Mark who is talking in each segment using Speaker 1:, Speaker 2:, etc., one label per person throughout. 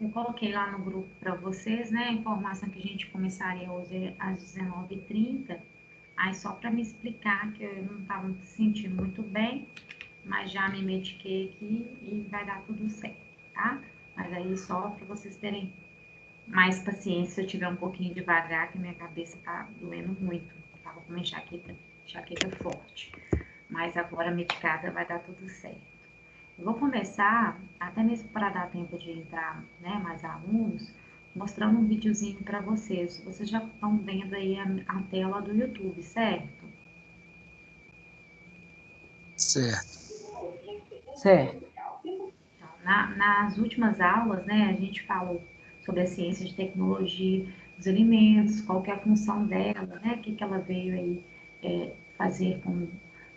Speaker 1: Eu coloquei lá no grupo para vocês, né, a informação que a gente começaria hoje às 19h30, aí só para me explicar que eu não estava me sentindo muito bem, mas já me mediquei aqui e vai dar tudo certo, tá? Mas aí só para vocês terem mais paciência se eu tiver um pouquinho devagar, que minha cabeça tá doendo muito. Eu tava com uma enxaqueca forte. Mas agora medicada vai dar tudo certo. Eu vou começar, até mesmo para dar tempo de entrar, né, mais alunos, mostrando um videozinho para vocês. Vocês já estão vendo aí a tela do YouTube, certo?
Speaker 2: Certo.
Speaker 3: Certo.
Speaker 1: Então, nas últimas aulas, né, a gente falou sobre a ciência de tecnologia dos alimentos, qual que é a função dela, né, o que, que ela veio aí fazer com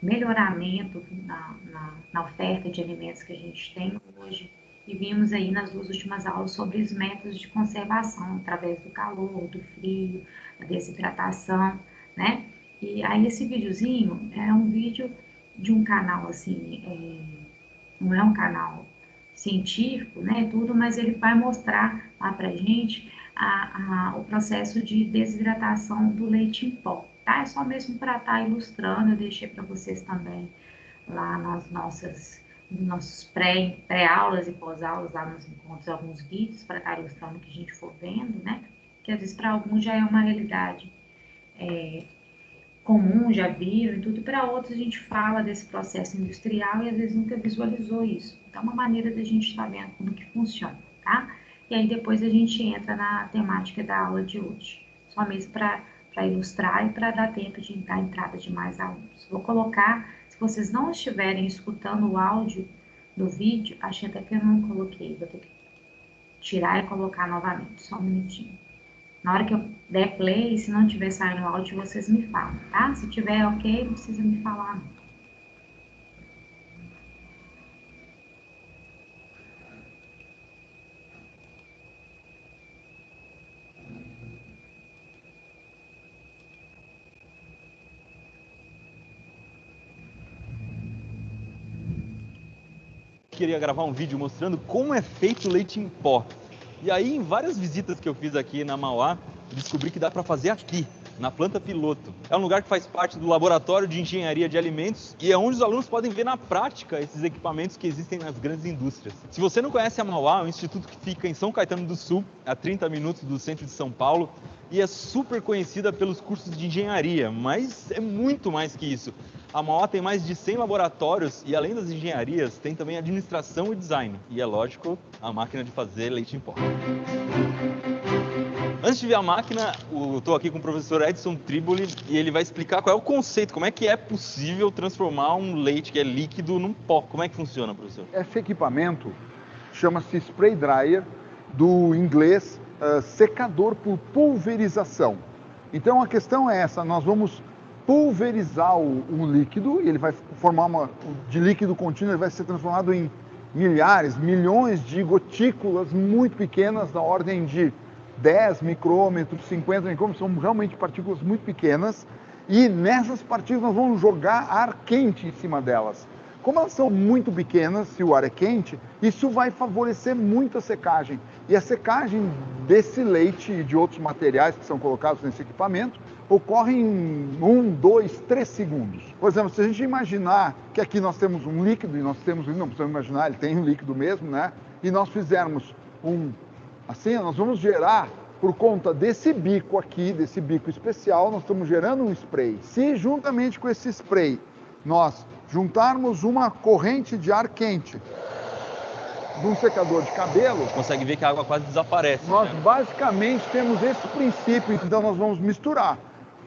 Speaker 1: melhoramento na oferta de alimentos que a gente tem hoje. E vimos aí nas duas últimas aulas sobre os métodos de conservação, através do calor, do frio, da desidratação, né? E aí esse videozinho é um vídeo de um canal assim, não é um canal científico, né, tudo, mas ele vai mostrar lá pra gente o processo de desidratação do leite em pó, tá? É só mesmo para estar ilustrando, eu deixei para vocês também lá nas nossos pré-aulas e pós-aulas, lá nos encontros, alguns vídeos para estar ilustrando o que a gente for vendo, né? Que às vezes para alguns já é uma realidade comum, já viram e tudo, para outros a gente fala desse processo industrial e às vezes nunca visualizou isso. Então, é uma maneira da gente estar vendo como que funciona, tá? E aí depois a gente entra na temática da aula de hoje, só mesmo para ilustrar e para dar tempo de dar entrada de mais alunos. Vou colocar, se vocês não estiverem escutando o áudio do vídeo, achei até que eu não coloquei, vou ter que tirar e colocar novamente, só um minutinho. Na hora que eu der play, se não tiver saindo o áudio, vocês me falam, tá? Se tiver ok, não precisa me falar, não.
Speaker 4: Queria gravar um vídeo mostrando como é feito o leite em pó. E aí, em várias visitas que eu fiz aqui na Mauá, descobri que dá para fazer aqui, na planta piloto. É um lugar que faz parte do laboratório de engenharia de alimentos e é onde os alunos podem ver na prática esses equipamentos que existem nas grandes indústrias. Se você não conhece a Mauá, é um instituto que fica em São Caetano do Sul, a 30 minutos do centro de São Paulo, e é super conhecida pelos cursos de engenharia, mas é muito mais que isso. A Mauá tem mais de 100 laboratórios e, além das engenharias, tem também administração e design. E é lógico, a máquina de fazer leite em pó. Antes de ver a máquina, eu estou aqui com o professor Edson Triboli e ele vai explicar qual é o conceito, como é que é possível transformar um leite que é líquido num pó. Como é que funciona, professor?
Speaker 5: Esse equipamento chama-se spray dryer, do inglês secador por pulverização. Então a questão é essa, nós vamos pulverizar um líquido, ele vai formar de líquido contínuo, ele vai ser transformado em milhares, milhões de gotículas muito pequenas, da ordem de 10 micrômetros, 50 micrômetros, são realmente partículas muito pequenas, e nessas partículas nós vamos jogar ar quente em cima delas. Como elas são muito pequenas, se o ar é quente, isso vai favorecer muito a secagem. E a secagem desse leite e de outros materiais que são colocados nesse equipamento ocorre em 1, 2, 3 segundos. Por exemplo, se a gente imaginar que aqui nós temos um líquido, e nós temos, não precisamos imaginar, ele tem um líquido mesmo, né? E nós fizermos assim, nós vamos gerar, por conta desse bico aqui, desse bico especial, nós estamos gerando um spray. Se juntamente com esse spray nós juntarmos uma corrente de ar quente de um secador de cabelo,
Speaker 4: consegue ver que a água quase desaparece.
Speaker 5: Nós basicamente temos esse princípio, então nós vamos misturar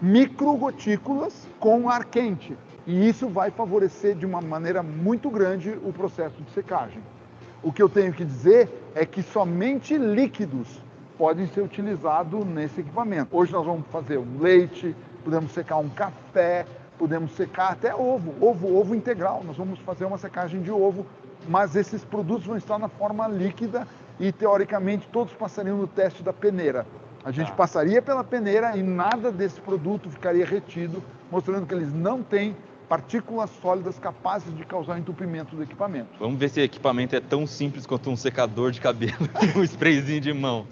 Speaker 5: microgotículas com ar quente. E isso vai favorecer de uma maneira muito grande o processo de secagem. O que eu tenho que dizer é que somente líquidos podem ser utilizados nesse equipamento. Hoje nós vamos fazer um leite, podemos secar um café, podemos secar até ovo integral. Nós vamos fazer uma secagem de ovo, mas esses produtos vão estar na forma líquida e, teoricamente, todos passariam no teste da peneira. A gente passaria pela peneira e nada desse produto ficaria retido, mostrando que eles não têm partículas sólidas capazes de causar entupimento do equipamento.
Speaker 4: Vamos ver se o equipamento é tão simples quanto um secador de cabelo e um sprayzinho de mão.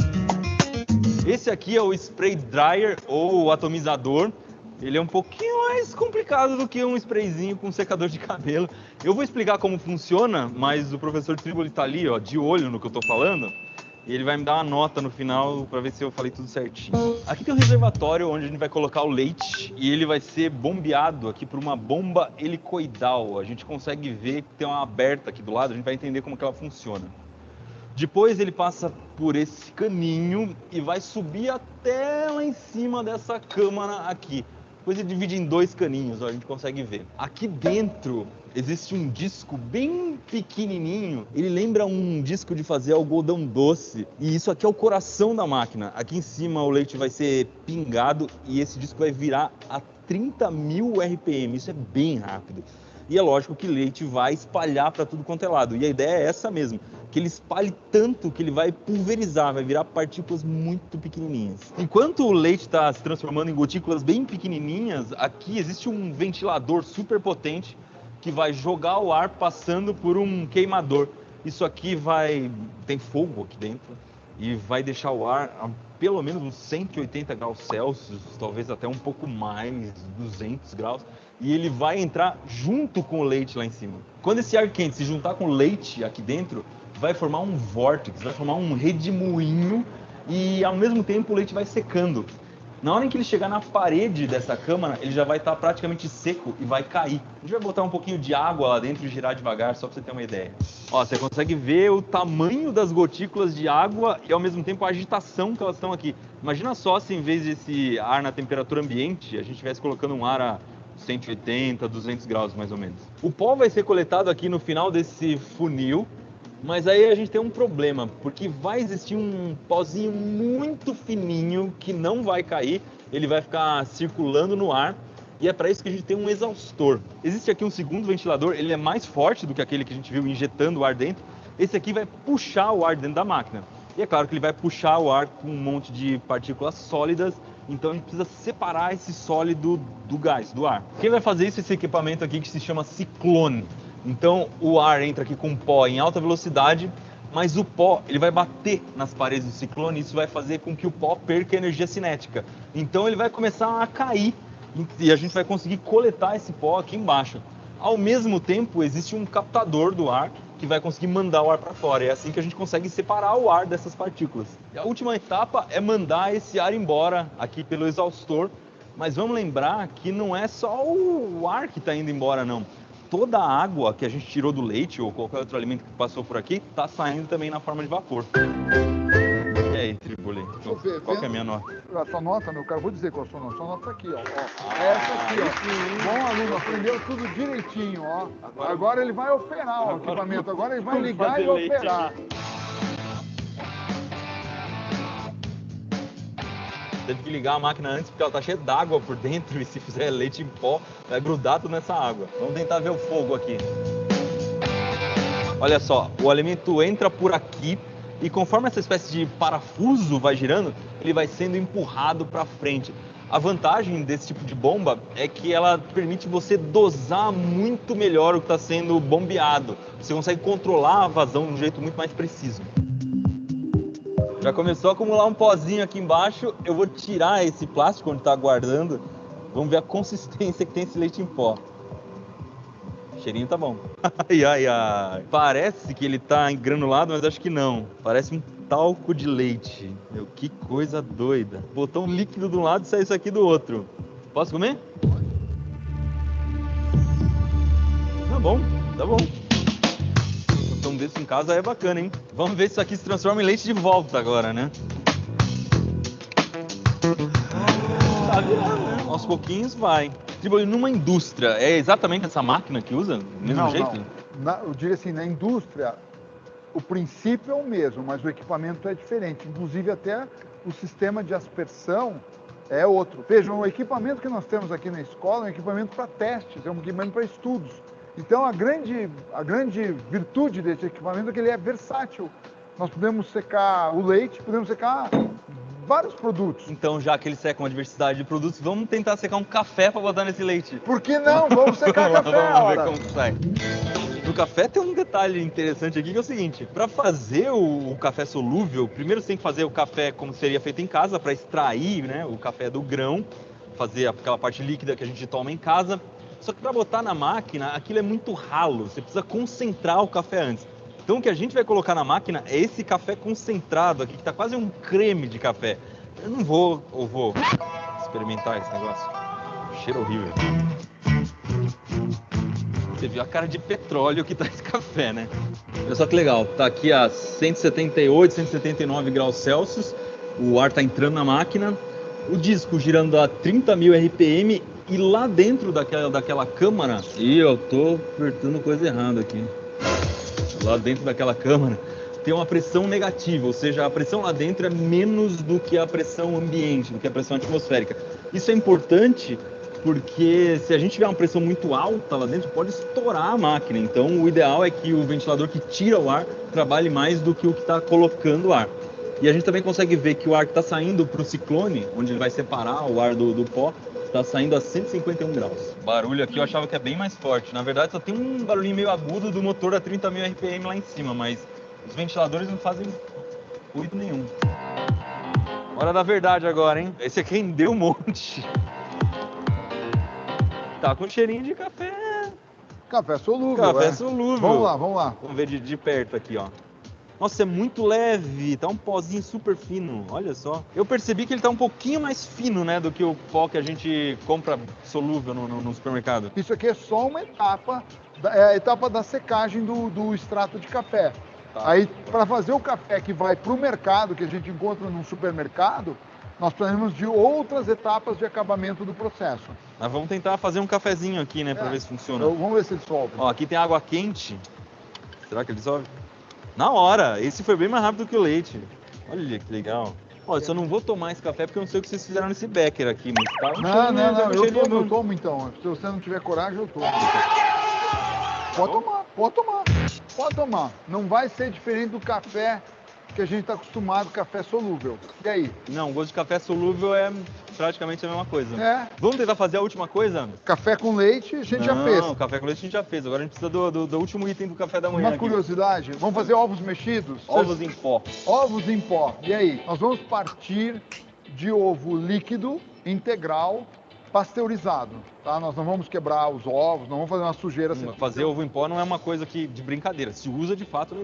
Speaker 4: Esse aqui é o spray dryer ou o atomizador. Ele é um pouquinho mais complicado do que um sprayzinho com um secador de cabelo. Eu vou explicar como funciona, mas o professor Triboli está ali, ó, de olho no que eu estou falando. E ele vai me dar uma nota no final para ver se eu falei tudo certinho. Aqui tem um reservatório onde a gente vai colocar o leite e ele vai ser bombeado aqui por uma bomba helicoidal. A gente consegue ver que tem uma aberta aqui do lado, a gente vai entender como que ela funciona. Depois ele passa por esse caninho e vai subir até lá em cima dessa câmara aqui. Depois ele divide em 2 caninhos, ó, a gente consegue ver. Aqui dentro existe um disco bem pequenininho. Ele lembra um disco de fazer algodão doce. E isso aqui é o coração da máquina. Aqui em cima o leite vai ser pingado e esse disco vai virar a 30.000 RPM. Isso é bem rápido. E é lógico que o leite vai espalhar para tudo quanto é lado. E a ideia é essa mesmo, que ele espalhe tanto que ele vai pulverizar, vai virar partículas muito pequenininhas. Enquanto o leite está se transformando em gotículas bem pequenininhas, aqui existe um ventilador super potente que vai jogar o ar passando por um queimador. Isso aqui tem fogo aqui dentro e vai deixar o ar a pelo menos uns 180 graus Celsius, talvez até um pouco mais, 200 graus. E ele vai entrar junto com o leite lá em cima. Quando esse ar quente se juntar com o leite aqui dentro, vai formar um vórtice, vai formar um redemoinho e ao mesmo tempo o leite vai secando. Na hora em que ele chegar na parede dessa câmara, ele já vai estar praticamente seco e vai cair. A gente vai botar um pouquinho de água lá dentro e girar devagar, só para você ter uma ideia. Ó, você consegue ver o tamanho das gotículas de água e ao mesmo tempo a agitação que elas estão aqui. Imagina só se em vez desse ar na temperatura ambiente, a gente estivesse colocando um ar a 180, 200 graus mais ou menos. O pó vai ser coletado aqui no final desse funil, mas aí a gente tem um problema, porque vai existir um pozinho muito fininho que não vai cair, ele vai ficar circulando no ar e é para isso que a gente tem um exaustor. Existe aqui um segundo ventilador, ele é mais forte do que aquele que a gente viu injetando o ar dentro. Esse aqui vai puxar o ar dentro da máquina. E é claro que ele vai puxar o ar com um monte de partículas sólidas, então a gente precisa separar esse sólido do gás, do ar. Quem vai fazer isso é esse equipamento aqui que se chama ciclone. Então o ar entra aqui com pó em alta velocidade, mas o pó ele vai bater nas paredes do ciclone e isso vai fazer com que o pó perca energia cinética. Então ele vai começar a cair e a gente vai conseguir coletar esse pó aqui embaixo. Ao mesmo tempo existe um captador do ar que vai conseguir mandar o ar para fora. É assim que a gente consegue separar o ar dessas partículas. E a última etapa é mandar esse ar embora aqui pelo exaustor. Mas vamos lembrar que não é só o ar que está indo embora, não. Toda a água que a gente tirou do leite ou qualquer outro alimento que passou por aqui está saindo também na forma de vapor. E aí, Triboli? Qual que é a minha nota?
Speaker 5: A sua nota, meu cara, vou dizer qual é a sua nota. Sua nota tá aqui, ó. Essa aqui, ó. Bom aluno, aprendeu tudo direitinho, ó. Agora ele vai operar o equipamento. Agora ele vai ligar e operar.
Speaker 4: Teve que ligar a máquina antes porque ela tá cheia d'água por dentro e se fizer leite em pó, vai grudar tudo nessa água. Vamos tentar ver o fogo aqui. Olha só, o alimento entra por aqui e conforme essa espécie de parafuso vai girando, ele vai sendo empurrado para frente. A vantagem desse tipo de bomba é que ela permite você dosar muito melhor o que está sendo bombeado. Você consegue controlar a vazão de um jeito muito mais preciso. Já começou a acumular um pozinho aqui embaixo, eu vou tirar esse plástico onde está guardando. Vamos ver a consistência que tem esse leite em pó. O cheirinho tá bom. Ai, ai, ai. Parece que ele tá granulado, mas acho que não. Parece um talco de leite. Meu, que coisa doida. Botou um líquido de um lado e saiu isso aqui do outro. Posso comer? Tá bom, tá bom. Um desse em casa é bacana, hein? Vamos ver se isso aqui se transforma em leite de volta agora, né? Tá virando, né? Aos pouquinhos vai. Tipo, numa indústria, é exatamente essa máquina que usa? Do mesmo jeito?
Speaker 5: Não. Eu diria assim, na indústria, o princípio é o mesmo, mas o equipamento é diferente. Inclusive, até o sistema de aspersão é outro. Vejam, o equipamento que nós temos aqui na escola é um equipamento para testes, é um equipamento para estudos. Então, a grande virtude desse equipamento é que ele é versátil. Nós podemos secar o leite, podemos secar vários produtos.
Speaker 4: Então, já que eles secam a diversidade de produtos, vamos tentar secar um café para botar nesse leite.
Speaker 5: Por que não? Vamos secar café,
Speaker 4: Vamos ver
Speaker 5: ora.
Speaker 4: como que sai. No café tem um detalhe interessante aqui que é o seguinte: para fazer o café solúvel, primeiro você tem que fazer o café como seria feito em casa, para extrair, né, o café do grão, fazer aquela parte líquida que a gente toma em casa. Só que para botar na máquina, aquilo é muito ralo, você precisa concentrar o café antes. Então o que a gente vai colocar na máquina é esse café concentrado aqui, que está quase um creme de café. Eu não vou, ou vou experimentar esse negócio. Cheiro horrível. Você viu a cara de petróleo que tá esse café, né? Olha só que legal, tá aqui a 178, 179 graus Celsius, o ar tá entrando na máquina, o disco girando a 30.000 RPM e lá dentro daquela câmara... Ih, eu tô apertando coisa errada aqui. Lá dentro daquela câmara tem uma pressão negativa, ou seja, a pressão lá dentro é menos do que a pressão ambiente, do que a pressão atmosférica. Isso é importante porque se a gente tiver uma pressão muito alta lá dentro, pode estourar a máquina. Então o ideal é que o ventilador que tira o ar trabalhe mais do que o que está colocando o ar. E a gente também consegue ver que o ar que está saindo para o ciclone, onde ele vai separar o ar do pó, está saindo a 151 graus. O barulho aqui eu achava que é bem mais forte. Na verdade só tem um barulhinho meio agudo do motor a 30.000 RPM lá em cima, mas os ventiladores não fazem ruído nenhum. Hora da verdade agora, hein? Esse aqui rendeu um monte. Tá com cheirinho de café.
Speaker 5: Café solúvel,
Speaker 4: Café solúvel.
Speaker 5: Vamos lá, vamos lá.
Speaker 4: Vamos ver de perto aqui, ó. Nossa, é muito leve, tá um pozinho super fino, olha só. Eu percebi que ele tá um pouquinho mais fino, né, do que o pó que a gente compra solúvel no supermercado.
Speaker 5: Isso aqui é só uma etapa, é a etapa da secagem do extrato de café.
Speaker 4: Tá.
Speaker 5: Aí, para fazer o café que vai para o mercado, que a gente encontra num supermercado, nós precisamos de outras etapas de acabamento do processo.
Speaker 4: Nós vamos tentar fazer um cafezinho aqui, né, pra ver se funciona.
Speaker 5: Vamos ver se ele solta.
Speaker 4: Ó, aqui tem água quente. Será que ele sobe? Na hora! Esse foi bem mais rápido que o leite. Olha que legal. Ó, eu só não vou tomar esse café porque eu não sei o que vocês fizeram nesse Becker aqui, mas tá
Speaker 5: Não, eu
Speaker 4: cheirinho.
Speaker 5: tomo então. Se você não tiver coragem, eu tomo. Pode tomar. Não vai ser diferente do café que a gente está acostumado, café solúvel. E aí?
Speaker 4: Não, o gosto de café solúvel é praticamente a mesma coisa.
Speaker 5: É.
Speaker 4: Vamos tentar fazer a última coisa?
Speaker 5: Café com leite a gente já fez.
Speaker 4: Não, café com leite a gente já fez. Agora a gente precisa do último item do café da manhã.
Speaker 5: Uma curiosidade, vamos fazer ovos mexidos?
Speaker 4: Ovos em pó.
Speaker 5: Ovos em pó. E aí? Nós vamos partir de ovo líquido, integral, pasteurizado, tá? Nós não vamos quebrar os ovos, não vamos fazer uma sujeira.
Speaker 4: Fazer ovo em pó não é uma coisa de brincadeira, se usa de fato.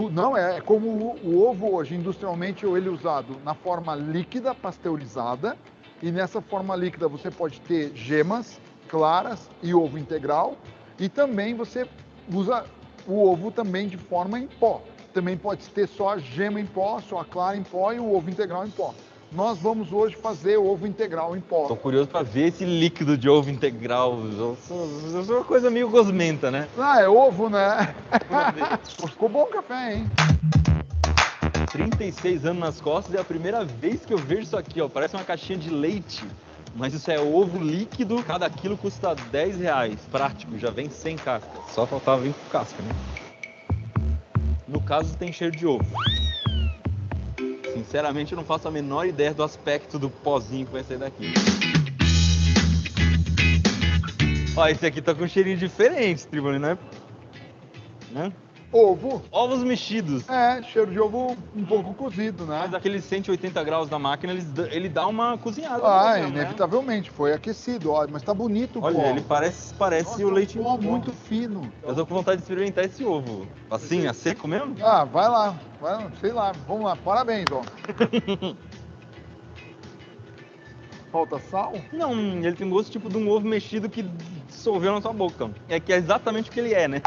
Speaker 5: Não, é como o ovo hoje, industrialmente, ele é usado na forma líquida, pasteurizada, e nessa forma líquida você pode ter gemas claras e ovo integral, e também você usa o ovo também de forma em pó. Também pode ter só a gema em pó, só a clara em pó e o ovo integral em pó. Nós vamos hoje fazer ovo integral em pó.
Speaker 4: Tô curioso para ver esse líquido de ovo integral. Isso é uma coisa meio gosmenta, né?
Speaker 5: Ah, é ovo, né? Ficou bom o café, hein?
Speaker 4: 36 anos nas costas, é a primeira vez que eu vejo isso aqui, ó. Parece uma caixinha de leite, mas isso é ovo líquido. Cada quilo custa R$10. Prático, já vem sem casca. Só faltava vir com casca, né? No caso, tem cheiro de ovo. Sinceramente, eu não faço a menor ideia do aspecto do pozinho que vai sair daqui. Ó, esse aqui tá com um cheirinho diferente, Tribune, né?
Speaker 5: Ovo.
Speaker 4: Ovos mexidos.
Speaker 5: É, cheiro de ovo um pouco cozido, né?
Speaker 4: Mas aqueles 180 graus da máquina, ele dá uma cozinhada.
Speaker 5: Ah,
Speaker 4: mesmo,
Speaker 5: inevitavelmente, né? Foi aquecido, ó, mas tá bonito o
Speaker 4: Olha,
Speaker 5: pó.
Speaker 4: ele parece
Speaker 5: Nossa,
Speaker 4: o leite em pó.
Speaker 5: Muito fino.
Speaker 4: Eu tô com vontade de experimentar esse ovo. Assim, a seco mesmo?
Speaker 5: Ah, vai lá, sei lá, vamos lá, parabéns, ó. Falta sal?
Speaker 4: Não, ele tem gosto tipo de um ovo mexido que dissolveu na sua boca. É que é exatamente o que ele é, né?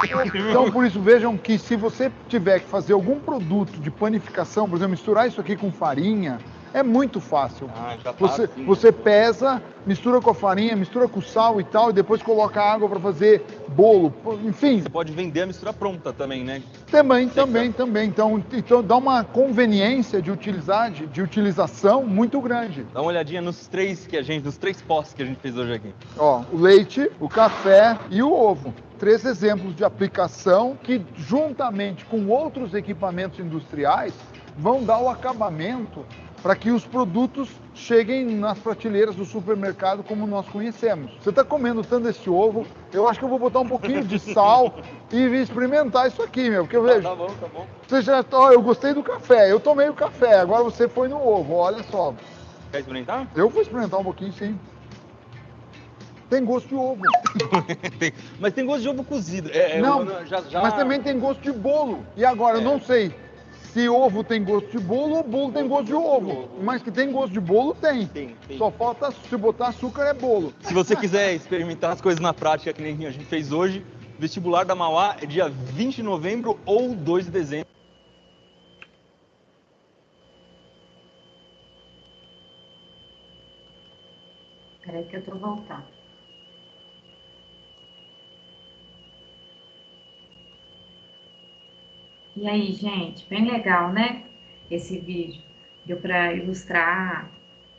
Speaker 5: Então, por isso, vejam que se você tiver que fazer algum produto de panificação, por exemplo, misturar isso aqui com farinha, é muito fácil.
Speaker 4: Ah, já tá
Speaker 5: Você pesa, mistura com a farinha, mistura com sal e tal, e depois coloca água para fazer bolo, enfim.
Speaker 4: Você pode vender a mistura pronta também, né?
Speaker 5: Também. Então dá uma conveniência de utilização muito grande.
Speaker 4: Dá uma olhadinha nos três pós que a gente fez hoje aqui.
Speaker 5: Ó, o leite, o café e o ovo. 3 exemplos de aplicação que, juntamente com outros equipamentos industriais, vão dar o acabamento para que os produtos cheguem nas prateleiras do supermercado como nós conhecemos. Você está comendo tanto esse ovo, eu acho que eu vou botar um pouquinho de sal e experimentar isso aqui, meu, porque eu vejo...
Speaker 4: Tá bom, tá bom.
Speaker 5: Você já, ó, eu gostei do café, eu tomei o café, agora você foi no ovo, olha só.
Speaker 4: Quer experimentar?
Speaker 5: Eu vou experimentar um pouquinho, sim. Tem gosto de ovo.
Speaker 4: Mas tem gosto de ovo cozido.
Speaker 5: Não,
Speaker 4: já...
Speaker 5: mas também tem gosto de bolo. E agora, eu não sei se ovo tem gosto de bolo ou bolo tem gosto de ovo. Mas que tem gosto de bolo, tem.
Speaker 4: Tem.
Speaker 5: Só falta, se botar açúcar, é bolo.
Speaker 4: Se você quiser experimentar as coisas na prática, que nem a gente fez hoje, vestibular da Mauá é dia 20 de novembro ou 2 de dezembro.
Speaker 1: Peraí que eu tô voltando. E aí, gente, bem legal, né? Esse vídeo. Deu para ilustrar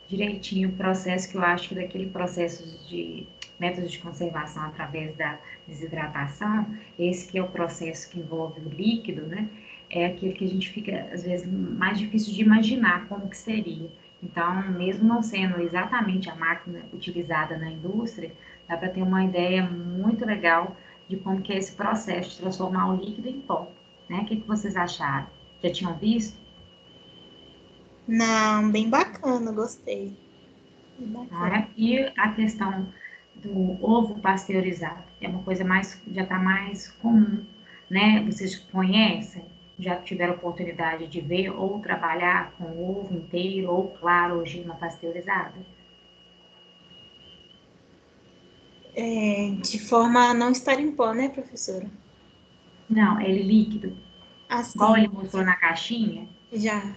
Speaker 1: direitinho o processo que eu acho que daquele processo de métodos de conservação através da desidratação, esse que é o processo que envolve o líquido, né? É aquele que a gente fica, às vezes, mais difícil de imaginar como que seria. Então, mesmo não sendo exatamente a máquina utilizada na indústria, dá para ter uma ideia muito legal de como que é esse processo de transformar o líquido em pó, né? O que vocês acharam? Já tinham visto?
Speaker 3: Não, bem bacana, gostei. Bem
Speaker 1: Não
Speaker 3: bacana.
Speaker 1: é? E a questão do ovo pasteurizado é uma coisa mais, já está mais comum, né? Vocês conhecem? Já tiveram oportunidade de ver ou trabalhar com ovo inteiro ou claro ou gema pasteurizada?
Speaker 3: De forma a não estar em pó, né, professora?
Speaker 1: Não, ele líquido, igual ele
Speaker 3: Assim,
Speaker 1: mostrou na caixinha.
Speaker 3: já.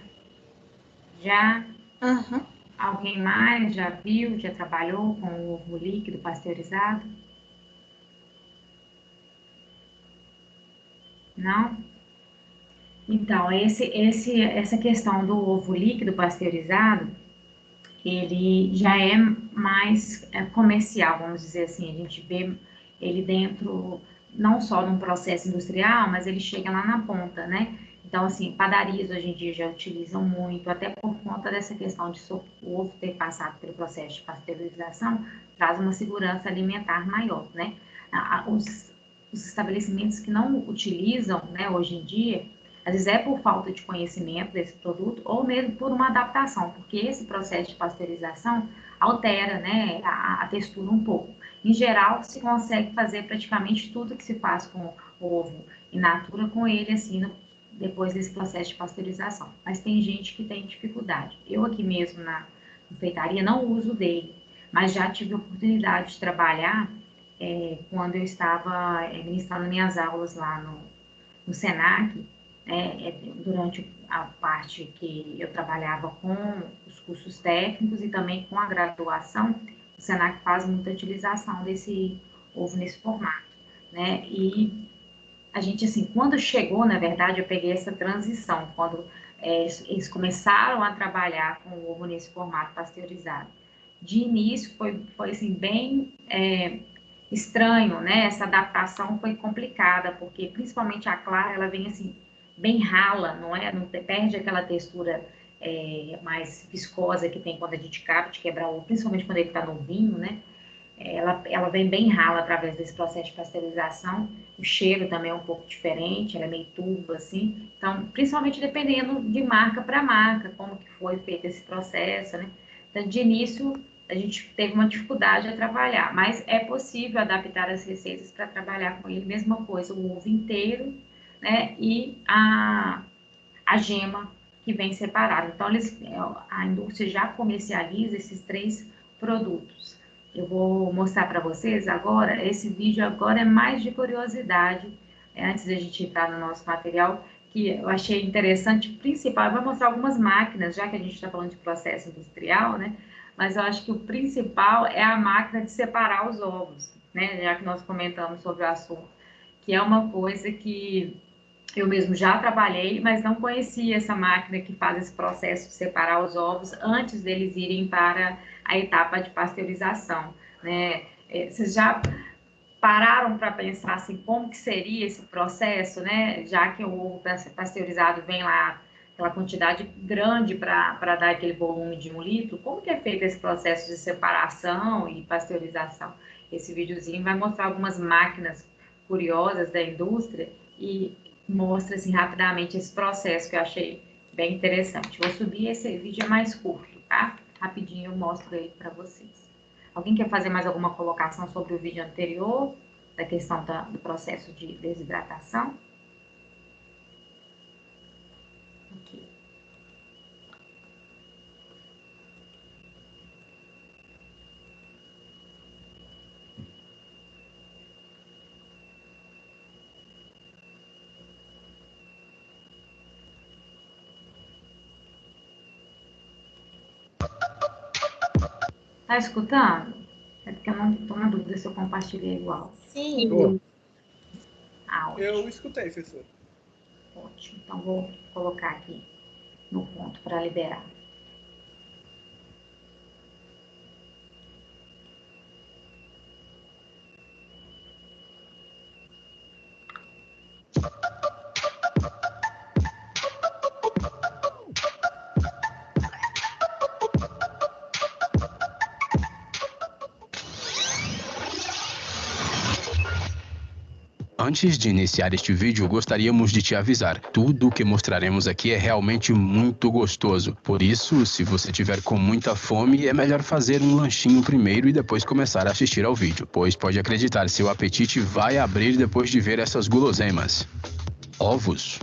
Speaker 1: Já
Speaker 3: Aham.
Speaker 1: alguém mais já viu, já trabalhou com ovo líquido pasteurizado? Não? Então, essa questão do ovo líquido pasteurizado, ele já é mais comercial, vamos dizer assim. A gente vê ele dentro, não só num processo industrial, mas ele chega lá na ponta, né? Então, assim, padarias hoje em dia já utilizam muito, até por conta dessa questão de o ovo ter passado pelo processo de pasteurização, traz uma segurança alimentar maior, né? Os estabelecimentos que não utilizam, né, hoje em dia, às vezes é por falta de conhecimento desse produto ou mesmo por uma adaptação, porque esse processo de pasteurização altera, né, a textura um pouco. Em geral, se consegue fazer praticamente tudo que se faz com o ovo in natura com ele, assim, depois desse processo de pasteurização. Mas tem gente que tem dificuldade. Eu aqui mesmo na confeitaria não uso dele, mas já tive a oportunidade de trabalhar quando eu estava ministrando minhas aulas lá no Senac, durante a parte que eu trabalhava com os cursos técnicos e também com a graduação, o Senac faz muita utilização desse ovo nesse formato, né? E a gente, assim, quando chegou, na verdade, eu peguei essa transição, quando eles começaram a trabalhar com o ovo nesse formato pasteurizado. De início foi assim, bem estranho, né? Essa adaptação foi complicada, porque principalmente a clara, ela vem assim, bem rala, não é? Não perde aquela textura mais viscosa que tem quando a gente acaba de quebrar o ovo, principalmente quando ele está novinho, né? Ela vem bem rala através desse processo de pasteurização. O cheiro também é um pouco diferente, ela é meio turva, assim. Então, principalmente dependendo de marca para marca, como que foi feito esse processo, né? Então, de início, a gente teve uma dificuldade a trabalhar, mas é possível adaptar as receitas para trabalhar com ele. Mesma coisa, o ovo inteiro, né? E a gema que vem separada. Então, a indústria já comercializa esses três produtos. Eu vou mostrar para vocês agora, esse vídeo agora é mais de curiosidade, antes da gente entrar no nosso material, que eu achei interessante, principal, eu vou mostrar algumas máquinas, já que a gente está falando de processo industrial, né? Mas eu acho que o principal é a máquina de separar os ovos, né? Já que nós comentamos sobre o assunto, que é uma coisa que eu mesmo já trabalhei, mas não conhecia essa máquina que faz esse processo de separar os ovos antes deles irem para a etapa de pasteurização, né? Vocês já pararam para pensar assim como que seria esse processo, né? Já que o ovo pasteurizado vem lá aquela quantidade grande para dar aquele volume de 1 litro, como que é feito esse processo de separação e pasteurização? Esse videozinho vai mostrar algumas máquinas curiosas da indústria e mostra assim rapidamente esse processo que eu achei bem interessante. Vou subir, esse vídeo é mais curto, tá? Rapidinho eu mostro aí para vocês. Alguém quer fazer mais alguma colocação sobre o vídeo anterior, da questão do processo de desidratação? Ok. Tá escutando? É porque eu não estou na dúvida se eu compartilhei igual.
Speaker 3: Sim.
Speaker 1: Ah, ótimo.
Speaker 2: Eu escutei, professor.
Speaker 1: Ótimo. Então, vou colocar aqui no ponto para liberar.
Speaker 6: Antes de iniciar este vídeo, gostaríamos de te avisar. Tudo o que mostraremos aqui é realmente muito gostoso. Por isso, se você tiver com muita fome, é melhor fazer um lanchinho primeiro e depois começar a assistir ao vídeo, pois pode acreditar, seu apetite vai abrir depois de ver essas guloseimas. Ovos.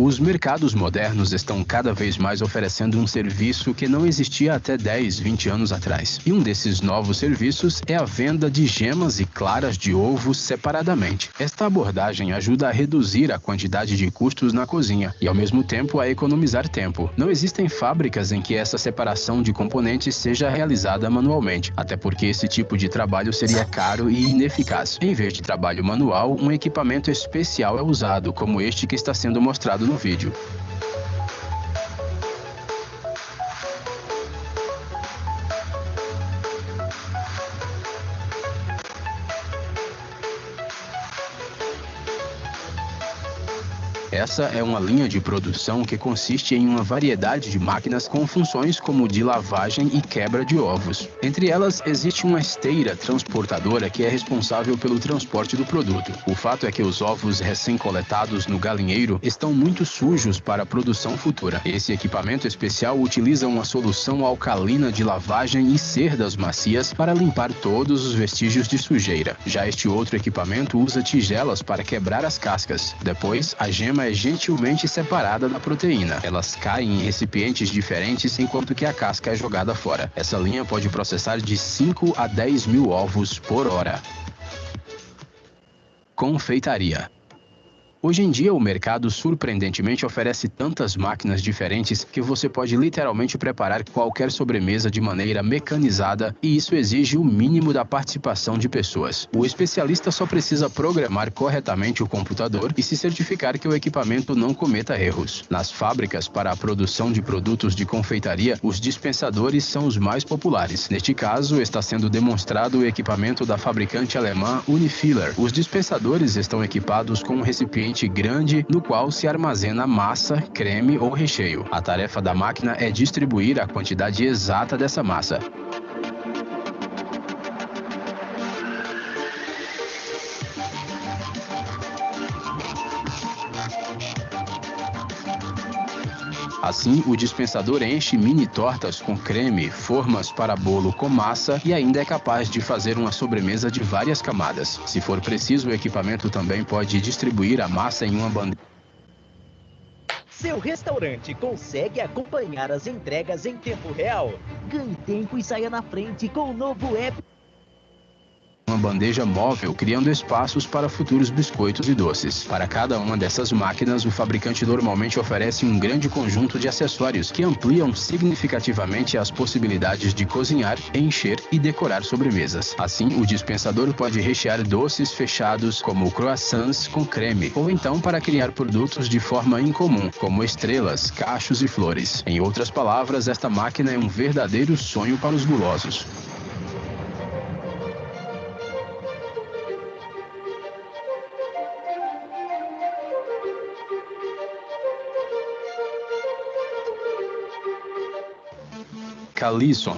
Speaker 6: Os mercados modernos estão cada vez mais oferecendo um serviço que não existia até 10, 20 anos atrás. E um desses novos serviços é a venda de gemas e claras de ovos separadamente. Esta abordagem ajuda a reduzir a quantidade de custos na cozinha e, ao mesmo tempo, a economizar tempo. Não existem fábricas em que essa separação de componentes seja realizada manualmente, até porque esse tipo de trabalho seria caro e ineficaz. Em vez de trabalho manual, um equipamento especial é usado, como este que está sendo mostrado no vídeo. Essa é uma linha de produção que consiste em uma variedade de máquinas com funções como de lavagem e quebra de ovos. Entre elas, existe uma esteira transportadora que é responsável pelo transporte do produto. O fato é que os ovos recém-coletados no galinheiro estão muito sujos para a produção futura. Esse equipamento especial utiliza uma solução alcalina de lavagem e cerdas macias para limpar todos os vestígios de sujeira. Já este outro equipamento usa tigelas para quebrar as cascas. Depois, a gema é gentilmente separada da proteína. Elas caem em recipientes diferentes enquanto que a casca é jogada fora. Essa linha pode processar de 5 a 10 mil ovos por hora. Confeitaria. Hoje em dia, o mercado surpreendentemente oferece tantas máquinas diferentes que você pode literalmente preparar qualquer sobremesa de maneira mecanizada, e isso exige o mínimo da participação de pessoas. O especialista só precisa programar corretamente o computador e se certificar que o equipamento não cometa erros. Nas fábricas para a produção de produtos de confeitaria, os dispensadores são os mais populares. Neste caso, está sendo demonstrado o equipamento da fabricante alemã Unifiller. Os dispensadores estão equipados com um recipiente grande no qual se armazena massa, creme ou recheio. A tarefa da máquina é distribuir a quantidade exata dessa massa. Assim, o dispensador enche mini tortas com creme, formas para bolo com massa e ainda é capaz de fazer uma sobremesa de várias camadas. Se for preciso, o equipamento também pode distribuir a massa em uma bandeja.
Speaker 7: Seu restaurante consegue acompanhar as entregas em tempo real? Ganhe tempo e saia na frente com o novo app.
Speaker 6: Uma bandeja móvel, criando espaços para futuros biscoitos e doces. Para cada uma dessas máquinas, o fabricante normalmente oferece um grande conjunto de acessórios que ampliam significativamente as possibilidades de cozinhar, encher e decorar sobremesas. Assim, o dispensador pode rechear doces fechados, como croissants com creme, ou então para criar produtos de forma incomum, como estrelas, cachos e flores. Em outras palavras, esta máquina é um verdadeiro sonho para os gulosos. Calisson.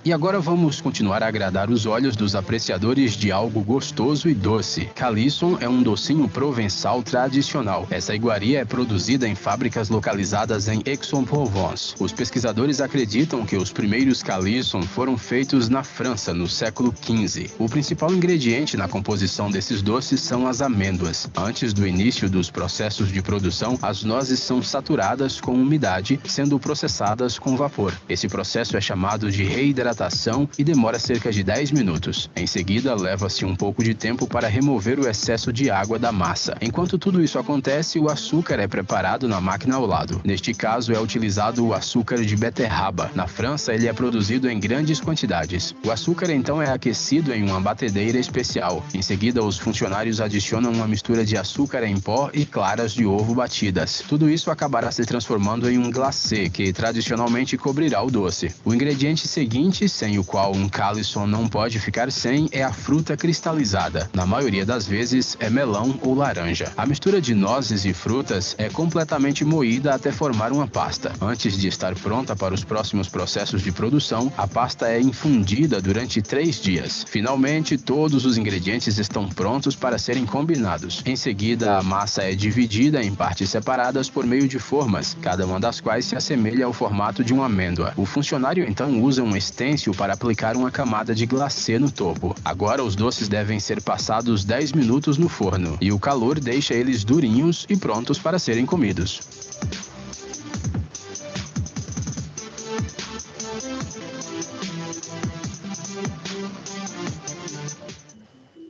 Speaker 6: E agora vamos continuar a agradar os olhos dos apreciadores de algo gostoso e doce. Calisson é um docinho provençal tradicional. Essa iguaria é produzida em fábricas localizadas em Aix-en-Provence. Os pesquisadores acreditam que os primeiros Calisson foram feitos na França, no século XV. O principal ingrediente na composição desses doces são as amêndoas. Antes do início dos processos de produção, as nozes são saturadas com umidade, sendo processadas com vapor. Esse processo é chamado de reidratação e demora cerca de 10 minutos. Em seguida, leva-se um pouco de tempo para remover o excesso de água da massa. Enquanto tudo isso acontece, o açúcar é preparado na máquina ao lado. Neste caso, é utilizado o açúcar de beterraba. Na França, ele é produzido em grandes quantidades. O açúcar, então, é aquecido em uma batedeira especial. Em seguida, os funcionários adicionam uma mistura de açúcar em pó e claras de ovo batidas. Tudo isso acabará se transformando em um glacê, que tradicionalmente cobrirá o doce. O ingrediente seguinte, sem o qual um Calisson não pode ficar sem, é a fruta cristalizada. Na maioria das vezes, é melão ou laranja. A mistura de nozes e frutas é completamente moída até formar uma pasta. Antes de estar pronta para os próximos processos de produção, a pasta é infundida durante 3 dias. Finalmente, todos os ingredientes estão prontos para serem combinados. Em seguida, a massa é dividida em partes separadas por meio de formas, cada uma das quais se assemelha ao formato de uma amêndoa. O funcionário então usa um estêncil para aplicar uma camada de glacê no topo. Agora os doces devem ser passados 10 minutos no forno, e o calor deixa eles durinhos e prontos para serem comidos.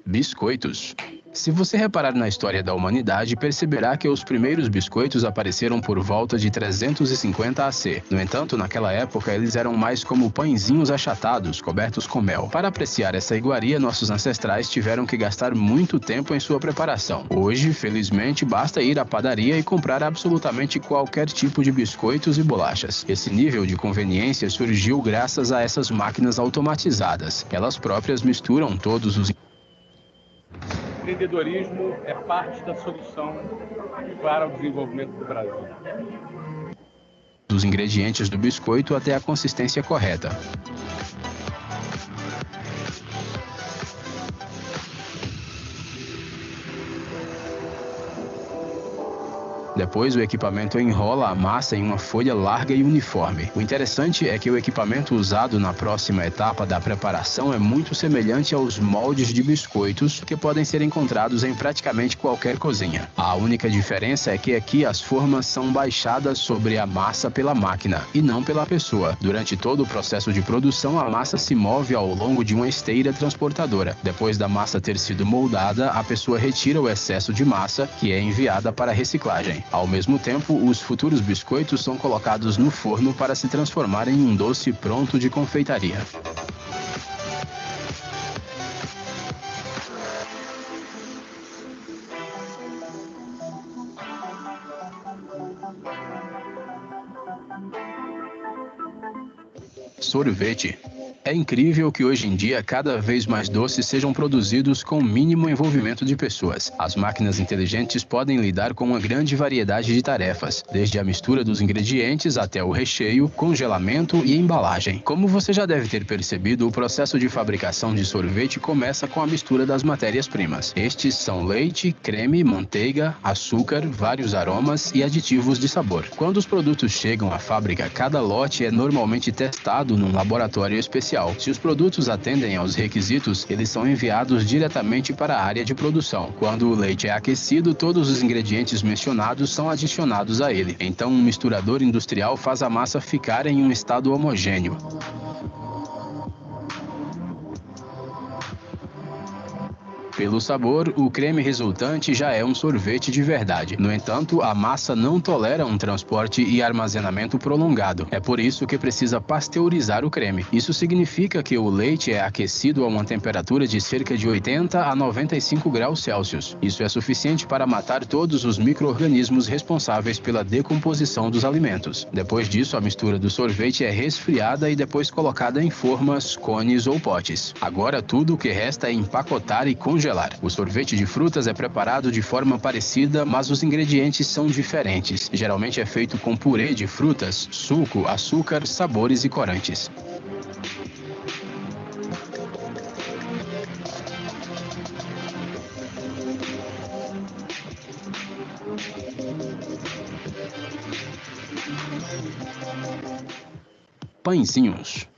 Speaker 6: Biscoitos. Se você reparar na história da humanidade, perceberá que os primeiros biscoitos apareceram por volta de 350 AC. No entanto, naquela época, eles eram mais como pãezinhos achatados, cobertos com mel. Para apreciar essa iguaria, nossos ancestrais tiveram que gastar muito tempo em sua preparação. Hoje, felizmente, basta ir à padaria e comprar absolutamente qualquer tipo de biscoitos e bolachas. Esse nível de conveniência surgiu graças a essas máquinas automatizadas. Elas próprias misturam todos os
Speaker 2: empreendedorismo é parte da solução para o desenvolvimento do Brasil.
Speaker 6: Dos ingredientes do biscoito até a consistência correta. Depois, o equipamento enrola a massa em uma folha larga e uniforme. O interessante é que o equipamento usado na próxima etapa da preparação é muito semelhante aos moldes de biscoitos que podem ser encontrados em praticamente qualquer cozinha. A única diferença é que aqui as formas são baixadas sobre a massa pela máquina e não pela pessoa. Durante todo o processo de produção, a massa se move ao longo de uma esteira transportadora. Depois da massa ter sido moldada, a pessoa retira o excesso de massa, que é enviada para reciclagem. Ao mesmo tempo, os futuros biscoitos são colocados no forno para se transformar em um doce pronto de confeitaria. Sorvete. É incrível que hoje em dia cada vez mais doces sejam produzidos com o mínimo envolvimento de pessoas. As máquinas inteligentes podem lidar com uma grande variedade de tarefas, desde a mistura dos ingredientes até o recheio, congelamento e embalagem. Como você já deve ter percebido, o processo de fabricação de sorvete começa com a mistura das matérias-primas. Estes são leite, creme, manteiga, açúcar, vários aromas e aditivos de sabor. Quando os produtos chegam à fábrica, cada lote é normalmente testado num laboratório especial. Se os produtos atendem aos requisitos, eles são enviados diretamente para a área de produção. Quando o leite é aquecido, todos os ingredientes mencionados são adicionados a ele. Então, um misturador industrial faz a massa ficar em um estado homogêneo. Pelo sabor, o creme resultante já é um sorvete de verdade. No entanto, a massa não tolera um transporte e armazenamento prolongado. É por isso que precisa pasteurizar o creme. Isso significa que o leite é aquecido a uma temperatura de cerca de 80 a 95 graus Celsius. Isso é suficiente para matar todos os micro-organismos responsáveis pela decomposição dos alimentos. Depois disso, a mistura do sorvete é resfriada e depois colocada em formas, cones ou potes. Agora, tudo o que resta é empacotar e congelar congelar. O sorvete de frutas é preparado de forma parecida, mas os ingredientes são diferentes. Geralmente é feito com purê de frutas, suco, açúcar, sabores e corantes. Pãezinhos.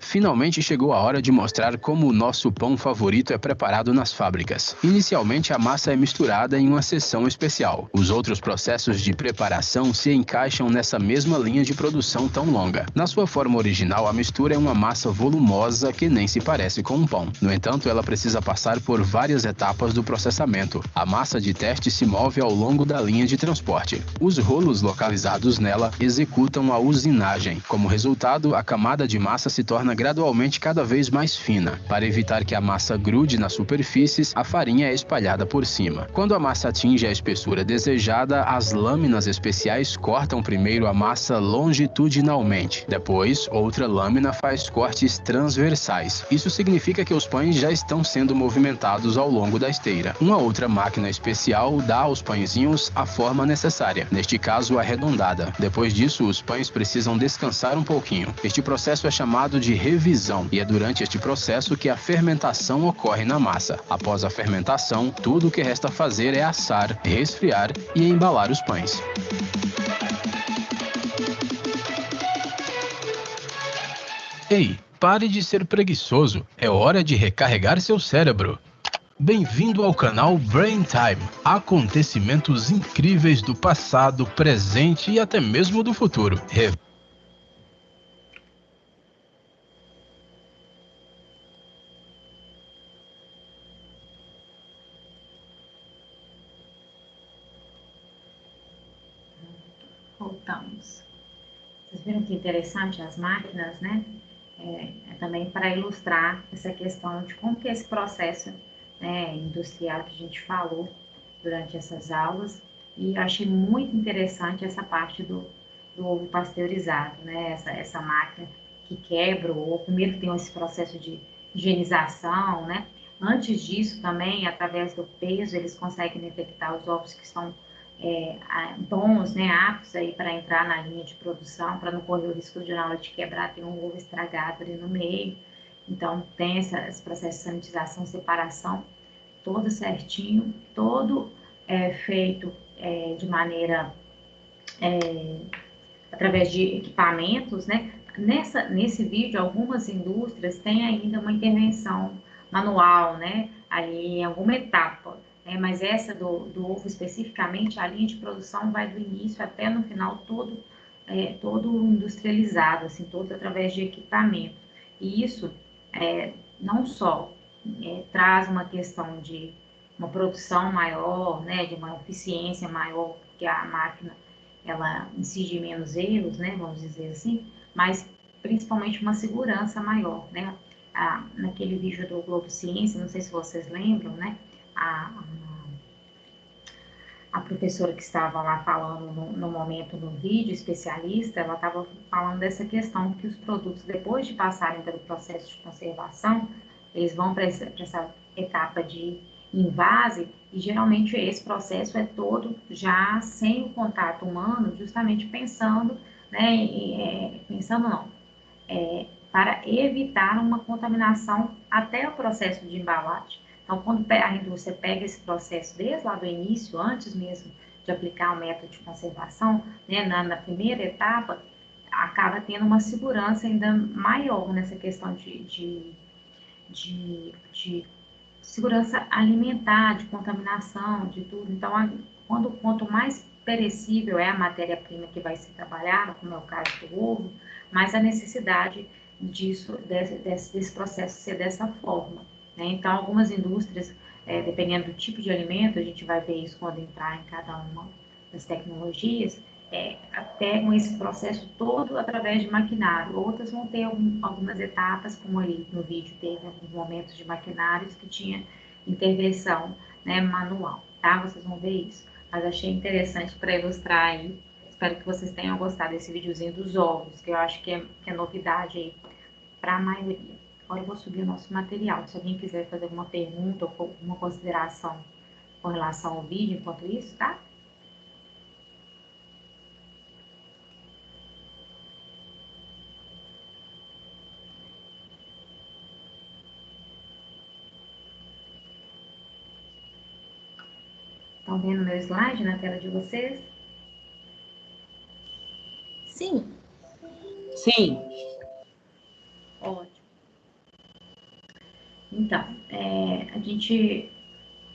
Speaker 6: Finalmente chegou a hora de mostrar como o nosso pão favorito é preparado nas fábricas. Inicialmente, a massa é misturada em uma seção especial. Os outros processos de preparação se encaixam nessa mesma linha de produção tão longa. Na sua forma original, a mistura é uma massa volumosa que nem se parece com um pão. No entanto, ela precisa passar por várias etapas do processamento. A massa de teste se move ao longo da linha de transporte. Os rolos localizados nela executam a usinagem. Como resultado, a camada de massa se torna gradualmente cada vez mais fina. Para evitar que a massa grude nas superfícies, a farinha é espalhada por cima. Quando a massa atinge a espessura desejada, as lâminas especiais cortam primeiro a massa longitudinalmente. Depois, outra lâmina faz cortes transversais. Isso significa que os pães já estão sendo movimentados ao longo da esteira. Uma outra máquina especial dá aos pãezinhos a forma necessária, neste caso arredondada. Depois disso, os pães precisam descansar um pouquinho. Este processo é chamado de revisão, e é durante este processo que a fermentação ocorre na massa. Após a fermentação, tudo o que resta fazer é assar, resfriar e embalar os pães. Ei, pare de ser preguiçoso. É hora de recarregar seu cérebro. Bem-vindo ao canal Brain Time. Acontecimentos incríveis do passado, presente e até mesmo do futuro.
Speaker 1: Voltamos. Vocês viram que interessante as máquinas, né? É também para ilustrar essa questão de como que esse processo, né, industrial que a gente falou durante essas aulas. E eu achei muito interessante essa parte do ovo pasteurizado, né? Essa máquina que quebra o ovo, primeiro tem esse processo de higienização, né? Antes disso também, através do peso, eles conseguem detectar os ovos que estão bons, né, aptos aí para entrar na linha de produção, para não correr o risco de na hora de quebrar ter um ovo estragado ali no meio. Então tem esse processo de sanitização, separação, todo certinho, todo feito de maneira através de equipamentos, né? Nesse vídeo, algumas indústrias têm ainda uma intervenção manual, né? Ali em alguma etapa. Mas essa do ovo especificamente, a linha de produção vai do início até no final todo industrializado, assim, todo através de equipamento. E isso não só traz uma questão de uma produção maior, né, de uma eficiência maior, porque a máquina ela incide menos erros, né, vamos dizer assim, mas principalmente uma segurança maior, né? Naquele vídeo do Globo Ciência, não sei se vocês lembram, né? A professora que estava lá falando no momento no vídeo, especialista, ela estava falando dessa questão que os produtos, depois de passarem pelo processo de conservação, eles vão para essa etapa de invase, e geralmente esse processo é todo já sem o contato humano, justamente pensando, né, para evitar uma contaminação até o processo de embalagem. Então, quando a indústria pega esse processo desde lá do início, antes mesmo de aplicar o método de conservação, né, na primeira etapa, acaba tendo uma segurança ainda maior nessa questão de segurança alimentar, de contaminação, de tudo. Então, quanto mais perecível é a matéria-prima que vai ser trabalhada, como é o caso do ovo, mais a necessidade desse processo ser dessa forma. Então, algumas indústrias, dependendo do tipo de alimento, a gente vai ver isso quando entrar em cada uma das tecnologias, até com esse processo todo através de maquinário. Outras vão ter algumas etapas, como ali no vídeo teve alguns momentos de maquinários que tinha intervenção, né, manual, tá? Vocês vão ver isso. Mas achei interessante para ilustrar aí. Espero que vocês tenham gostado desse videozinho dos ovos, que eu acho que é novidade aí para a maioria. Agora eu vou subir o nosso material. Se alguém quiser fazer alguma pergunta ou alguma consideração com relação ao vídeo enquanto isso, tá? Estão vendo meu slide na tela de vocês?
Speaker 3: Sim.
Speaker 8: Sim.
Speaker 1: Ótimo. Então, a gente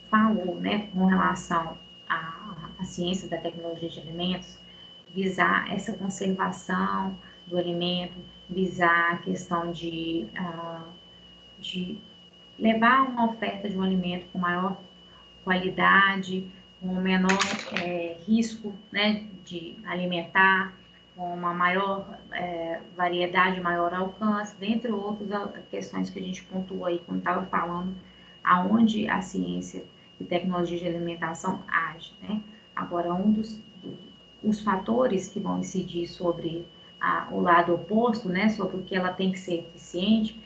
Speaker 1: falou, né, com relação à ciência da tecnologia de alimentos, visar essa conservação do alimento, visar a questão de levar uma oferta de um alimento com maior qualidade, com menor risco, né, de alimentar, com uma maior variedade, maior alcance, dentre outras questões que a gente pontuou aí quando estava falando aonde a ciência e tecnologia de alimentação age, né? Agora, os fatores que vão incidir sobre o lado oposto, né, sobre o que ela tem que ser eficiente,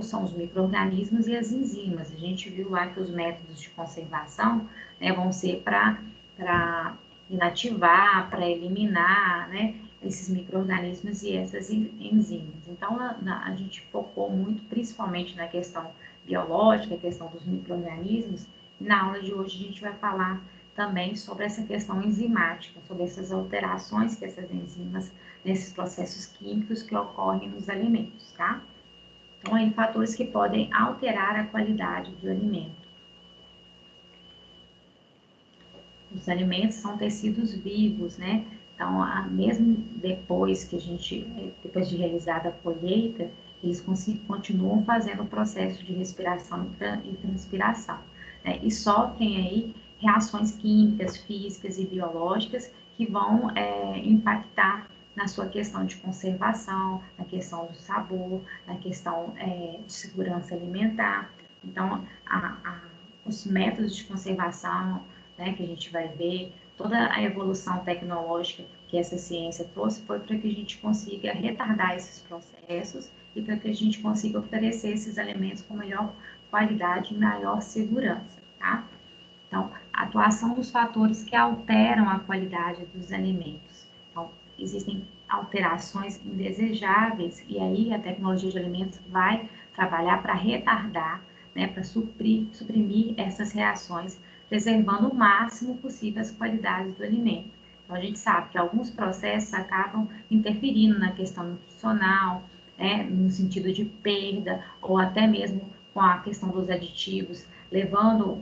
Speaker 1: são os micro-organismos e as enzimas. A gente viu lá que os métodos de conservação, né, vão ser para inativar, para eliminar, né, esses micro-organismos e essas enzimas. Então, a gente focou muito, principalmente na questão biológica, a questão dos micro-organismos. Na aula de hoje a gente vai falar também sobre essa questão enzimática, sobre essas alterações que essas enzimas, nesses processos químicos que ocorrem nos alimentos, tá? Então, aí, fatores que podem alterar a qualidade do alimento. Os alimentos são tecidos vivos, né? Então, mesmo depois de realizada a colheita, eles continuam fazendo o processo de respiração e transpiração, né? E sofrem aí reações químicas, físicas e biológicas que vão impactar na sua questão de conservação, na questão do sabor, na questão de segurança alimentar. Então, os métodos de conservação, né, que a gente vai ver, toda a evolução tecnológica que essa ciência trouxe foi para que a gente consiga retardar esses processos e para que a gente consiga oferecer esses alimentos com melhor qualidade e maior segurança, tá? Então, a atuação dos fatores que alteram a qualidade dos alimentos. Então, existem alterações indesejáveis e aí a tecnologia de alimentos vai trabalhar para retardar, né, para suprimir essas reações, preservando o máximo possível as qualidades do alimento. Então, a gente sabe que alguns processos acabam interferindo na questão nutricional, né, no sentido de perda, ou até mesmo com a questão dos aditivos, levando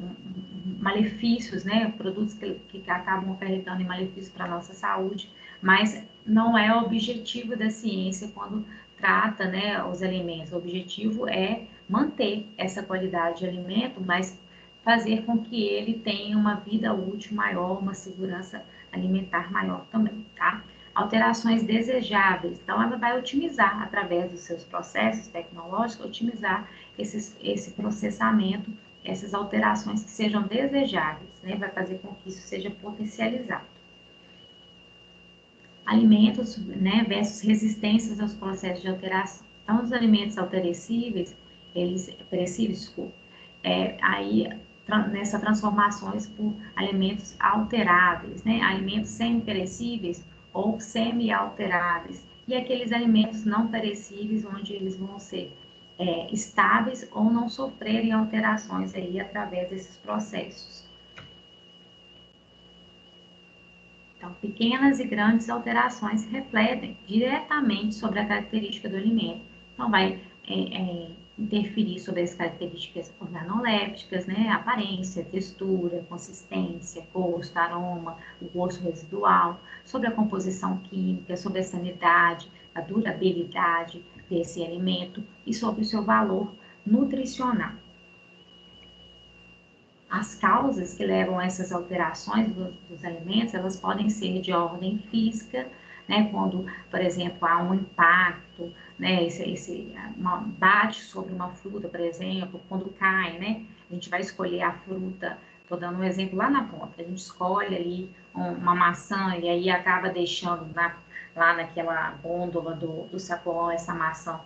Speaker 1: malefícios, né, produtos que acabam acarretando em malefícios para a nossa saúde, mas não é o objetivo da ciência quando trata, né, os alimentos. O objetivo é manter essa qualidade de alimento, mas fazer com que ele tenha uma vida útil maior, uma segurança alimentar maior também, tá? Alterações desejáveis, então ela vai otimizar, através dos seus processos tecnológicos, otimizar esse processamento, essas alterações que sejam desejáveis, né? Vai fazer com que isso seja potencializado. Alimentos, né, versus resistências aos processos de alteração. Então, os alimentos perecíveis, aí nessas transformações por alimentos alteráveis, né, alimentos semi-perecíveis ou semi-alteráveis, e aqueles alimentos não perecíveis, onde eles vão ser estáveis ou não sofrerem alterações aí através desses processos. Então, pequenas e grandes alterações refletem diretamente sobre a característica do alimento. Então, vai interferir sobre as características organolépticas, né? Aparência, textura, consistência, gosto, aroma, o gosto residual, sobre a composição química, sobre a sanidade, a durabilidade desse alimento e sobre o seu valor nutricional. As causas que levam a essas alterações dos alimentos, elas podem ser de ordem física, né, quando, por exemplo, há um impacto, né, bate sobre uma fruta, por exemplo, quando cai, né, a gente vai escolher a fruta, estou dando um exemplo lá na ponta, a gente escolhe ali uma maçã e aí acaba deixando lá naquela gôndola do sacolão essa maçã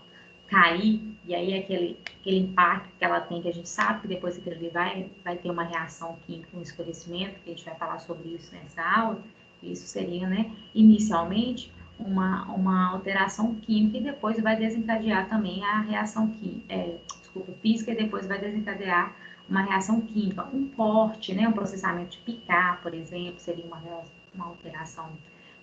Speaker 1: cair, e aí aquele impacto que ela tem, que a gente sabe que depois aquilo ali vai ter uma reação química, um escurecimento, que a gente vai falar sobre isso nessa aula. Isso seria, né, inicialmente, uma alteração química e depois vai desencadear também a reação física, e depois vai desencadear uma reação química. Um corte, né, um processamento de picar, por exemplo, seria uma alteração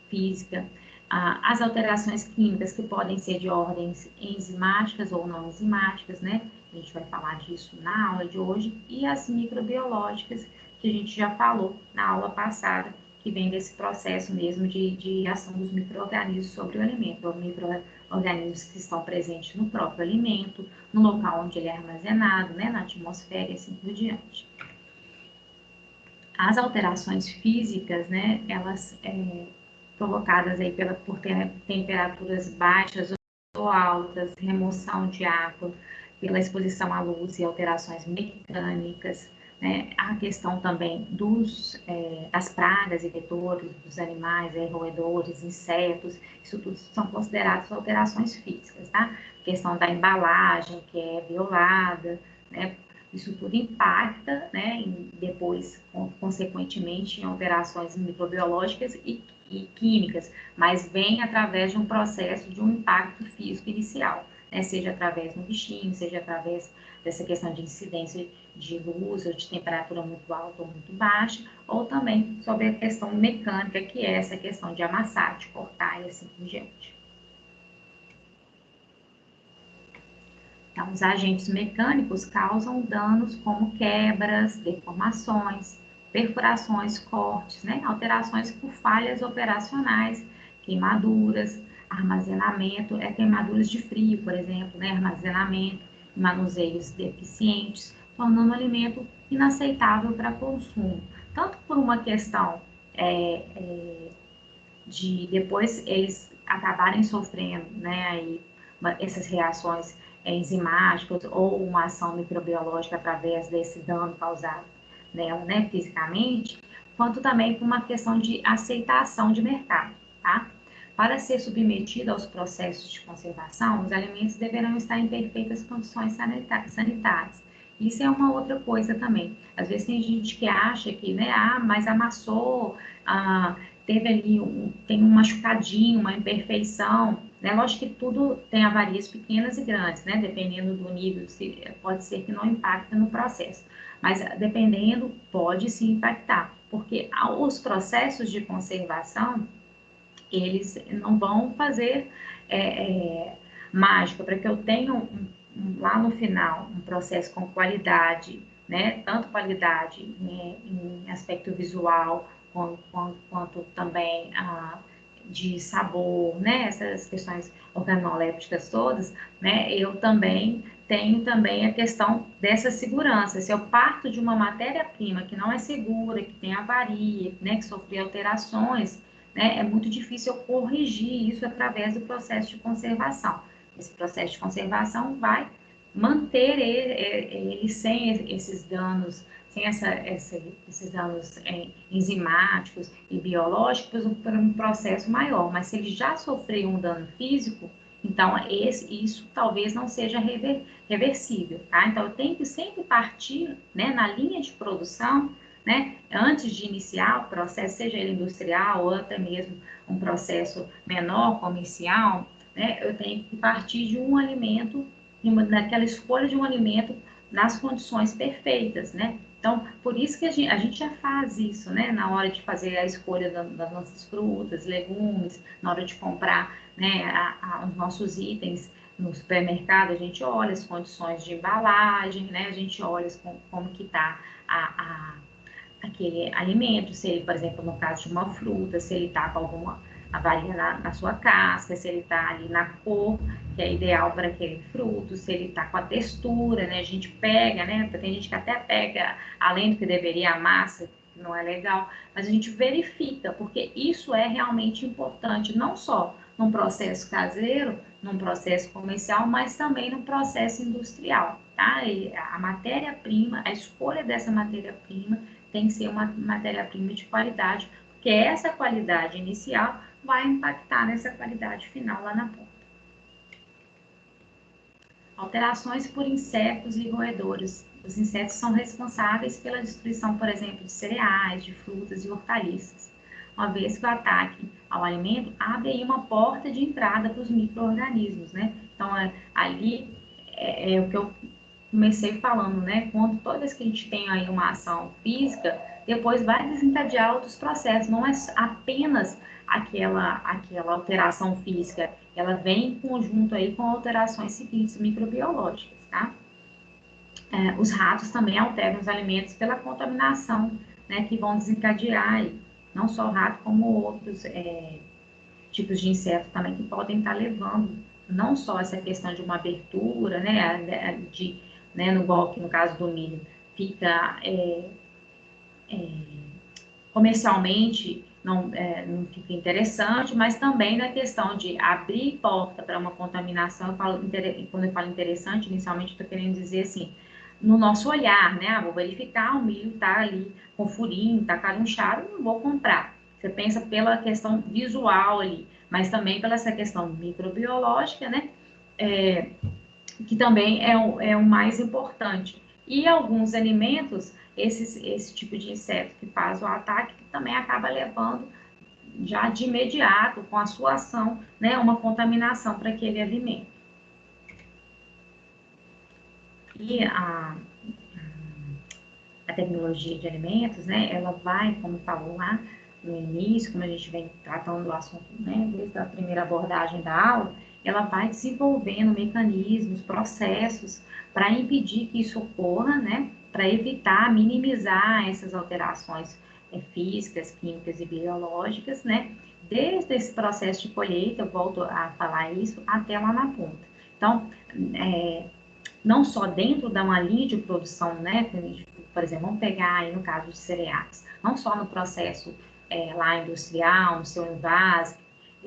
Speaker 1: física. As alterações químicas que podem ser de ordens enzimáticas ou não enzimáticas, né? A gente vai falar disso na aula de hoje. E as microbiológicas, que a gente já falou na aula passada, que vem desse processo mesmo de ação dos micro-organismos sobre o alimento. Os micro-organismos que estão presentes no próprio alimento, no local onde ele é armazenado, né? Na atmosfera e assim por diante. As alterações físicas, né? Elas provocadas aí por temperaturas baixas ou altas, remoção de água, pela exposição à luz e alterações mecânicas, né? A questão também das pragas e vetores, dos animais, roedores, insetos, isso tudo são considerados alterações físicas, tá? A questão da embalagem, que é violada, né? Isso tudo impacta, né? Depois, consequentemente, em alterações microbiológicas e químicas, mas vem através de um processo de um impacto físico inicial, né? Seja através de um bichinho, seja através dessa questão de incidência de luz ou de temperatura muito alta ou muito baixa, ou também sobre a questão mecânica, que é essa questão de amassar, de cortar e assim por diante. Então, os agentes mecânicos causam danos como quebras, deformações, perfurações, cortes, né? Alterações por falhas operacionais, queimaduras, armazenamento, queimaduras de frio, por exemplo, né? Armazenamento, manuseios deficientes, tornando o alimento inaceitável para consumo. Tanto por uma questão de depois eles acabarem sofrendo, né, aí, essas reações enzimáticas ou uma ação microbiológica através desse dano causado nela, né, fisicamente, quanto também por uma questão de aceitação de mercado, tá? Para ser submetido aos processos de conservação, os alimentos deverão estar em perfeitas condições sanitárias. Isso é uma outra coisa também. Às vezes tem gente que acha que, né, mas amassou, teve ali tem um machucadinho, uma imperfeição, né? Lógico que tudo tem avarias pequenas e grandes, né? Dependendo do nível, pode ser que não impacte no processo, mas dependendo, pode sim impactar, porque os processos de conservação, eles não vão fazer mágica, para que eu tenha lá no final um processo com qualidade, né? Tanto qualidade em aspecto visual, quanto também de sabor, né? Essas questões organolépticas todas, né? Eu também tenho também a questão dessa segurança. Se eu parto de uma matéria-prima que não é segura, que tem avaria, né? Que sofreu alterações, né? É muito difícil eu corrigir isso através do processo de conservação. Esse processo de conservação vai manter ele sem esses danos, sem esses danos enzimáticos e biológicos por um processo maior. Mas se ele já sofreu um dano físico, então isso talvez não seja reversível, tá? Então eu tenho que sempre partir, né, na linha de produção, né, antes de iniciar o processo, seja ele industrial ou até mesmo um processo menor, comercial, né, eu tenho que partir de um alimento, daquela escolha de um alimento nas condições perfeitas, né? Então, por isso que a gente já faz isso, né? Na hora de fazer a escolha das nossas frutas, legumes, na hora de comprar, né, os nossos itens no supermercado, a gente olha as condições de embalagem, né? A gente olha como que está aquele alimento, se ele, por exemplo, no caso de uma fruta, se ele está com alguma avaria na sua casca, se ele está ali na cor, que é ideal para aquele fruto, se ele está com a textura, né? A gente pega, né? Tem gente que até pega, além do que deveria, a massa, que não é legal, mas a gente verifica, porque isso é realmente importante, não só num processo caseiro, num processo comercial, mas também no processo industrial, tá? E a matéria-prima, a escolha dessa matéria-prima tem que ser uma matéria-prima de qualidade, porque essa qualidade inicial vai impactar nessa qualidade final lá na ponta. Alterações por insetos e roedores. Os insetos são responsáveis pela destruição, por exemplo, de cereais, de frutas e hortaliças. Uma vez que o ataque ao alimento abre aí uma porta de entrada para os micro-organismos, né? Então, ali é o que eu comecei falando, né? Quando toda vez que a gente tem aí uma ação física, depois vai desencadear outros processos, não é apenas aquela alteração física, ela vem em conjunto aí com alterações seguintes microbiológicas, tá? Os ratos também alteram os alimentos pela contaminação, né, que vão desencadear aí, não só o rato, como outros tipos de insetos também que podem estar levando, não só essa questão de uma abertura, né, no golpe, no caso do milho, fica comercialmente não fica interessante, mas também na questão de abrir porta para uma contaminação. Quando eu falo interessante, inicialmente estou querendo dizer assim, no nosso olhar, né? Vou verificar, o milho está ali com furinho, está carunchado, não vou comprar. Você pensa pela questão visual ali, mas também pela essa questão microbiológica, né? Que também é o mais importante. E alguns alimentos, esse tipo de inseto que faz o ataque, também acaba levando já de imediato, com a sua ação, né, uma contaminação para aquele alimento. E a tecnologia de alimentos, né, ela vai, como falou lá no início, como a gente vem tratando do assunto, né, desde a primeira abordagem da aula, ela vai desenvolvendo mecanismos, processos para impedir que isso ocorra, né, para evitar, minimizar essas alterações físicas, químicas e biológicas, né, desde esse processo de colheita, eu volto a falar isso, até lá na ponta. Então, não só dentro da uma linha de produção, né, por exemplo, vamos pegar aí no caso de cereais, não só no processo lá industrial, no seu envase,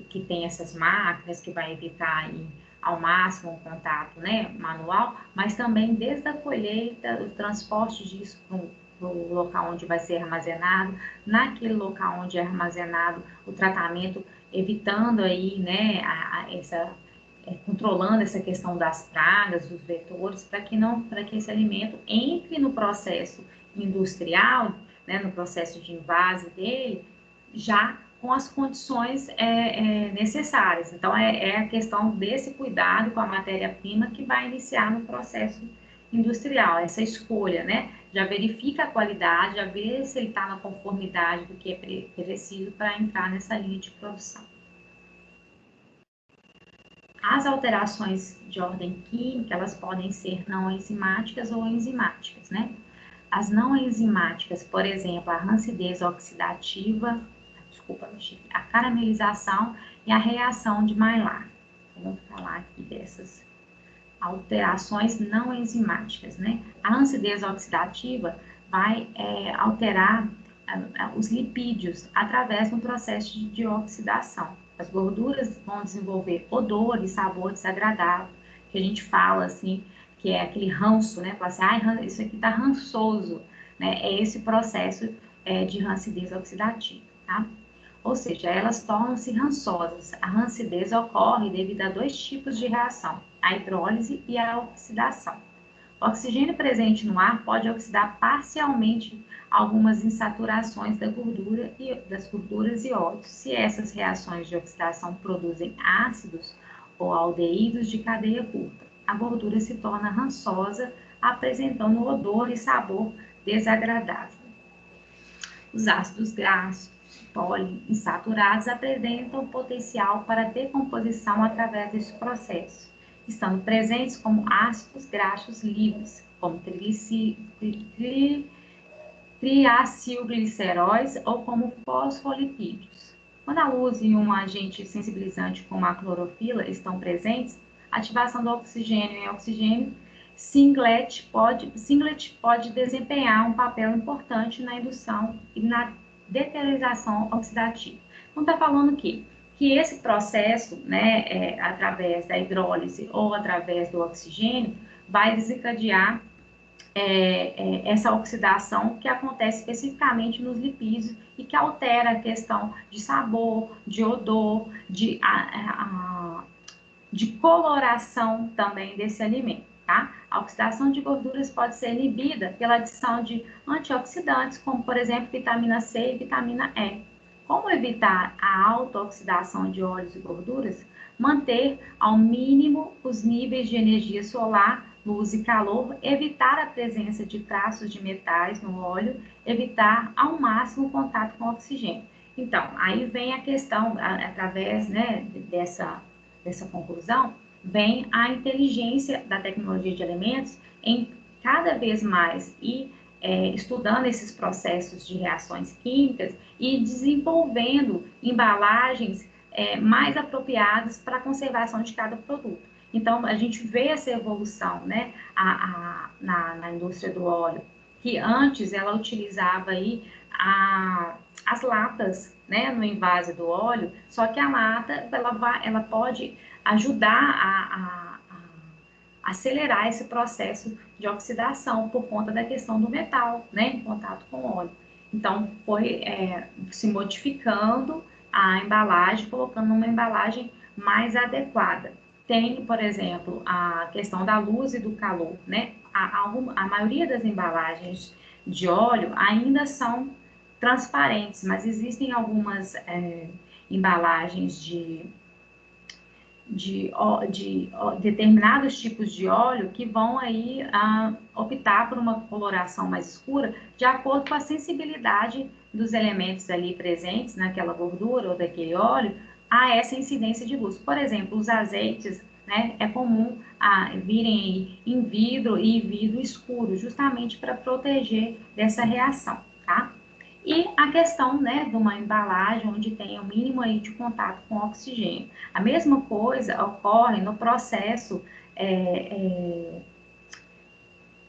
Speaker 1: que tem essas máquinas que vai evitar aí, ao máximo o contato, né, manual, mas também desde a colheita, o transporte disso para o local onde vai ser armazenado, naquele local onde é armazenado, o tratamento, evitando aí, né, controlando essa questão das pragas, dos vetores, para que esse alimento entre no processo industrial, né, no processo de invase dele, já com as condições necessárias. Então, é a questão desse cuidado com a matéria-prima que vai iniciar no processo industrial, essa escolha, né? Já verifica a qualidade, já vê se ele está na conformidade do que é preciso para entrar nessa linha de produção. As alterações de ordem química, elas podem ser não enzimáticas ou enzimáticas, né? As não enzimáticas, por exemplo, a rancidez oxidativa, a caramelização e a reação de Maillard. Vamos falar aqui dessas alterações não enzimáticas, né? A rancidez oxidativa vai alterar os lipídios através de um processo de oxidação. As gorduras vão desenvolver odor e sabor desagradável, que a gente fala assim, que é aquele ranço, né? Fala assim, isso aqui tá rançoso, né? É esse processo de rancidez oxidativa, tá? Ou seja, elas tornam-se rançosas. A rancidez ocorre devido a dois tipos de reação, a hidrólise e a oxidação. O oxigênio presente no ar pode oxidar parcialmente algumas insaturações das gorduras e óleos, se essas reações de oxidação produzem ácidos ou aldeídos de cadeia curta. A gordura se torna rançosa, apresentando odor e sabor desagradável. Os ácidos graxos poliinsaturados apresentam potencial para decomposição através desse processo, estando presentes como ácidos graxos livres, como triacilgliceróis ou como fosfolipídios. Quando a luz e um agente sensibilizante como a clorofila estão presentes, a ativação do oxigênio em oxigênio singlet pode desempenhar um papel importante na indução e na deteriorização oxidativa. Então, está falando que esse processo, né, através da hidrólise ou através do oxigênio, vai desencadear essa oxidação que acontece especificamente nos lipídios e que altera a questão de sabor, de odor, de coloração também desse alimento, tá? A oxidação de gorduras pode ser inibida pela adição de antioxidantes, como, por exemplo, vitamina C e vitamina E. Como evitar a autooxidação de óleos e gorduras? Manter ao mínimo os níveis de energia solar, luz e calor, evitar a presença de traços de metais no óleo, evitar ao máximo o contato com oxigênio. Então, aí vem a questão, através, né, dessa conclusão, vem a inteligência da tecnologia de alimentos em cada vez mais ir estudando esses processos de reações químicas e desenvolvendo embalagens mais apropriadas para a conservação de cada produto. Então, a gente vê essa evolução, né, na indústria do óleo, que antes ela utilizava aí as latas, né, no envase do óleo, só que a lata, ela pode ajudar a acelerar esse processo de oxidação por conta da questão do metal, né, em contato com o óleo. Então, foi se modificando a embalagem, colocando uma embalagem mais adequada. Tem, por exemplo, a questão da luz e do calor, né? A maioria das embalagens de óleo ainda são transparentes, mas existem algumas embalagens de determinados tipos de óleo que vão aí optar por uma coloração mais escura de acordo com a sensibilidade dos elementos ali presentes naquela gordura ou daquele óleo a essa incidência de luz. Por exemplo, os azeites, né, é comum virem aí em vidro e vidro escuro, justamente para proteger dessa reação, tá? E a questão, né, de uma embalagem onde tem o mínimo aí de contato com oxigênio. A mesma coisa ocorre no processo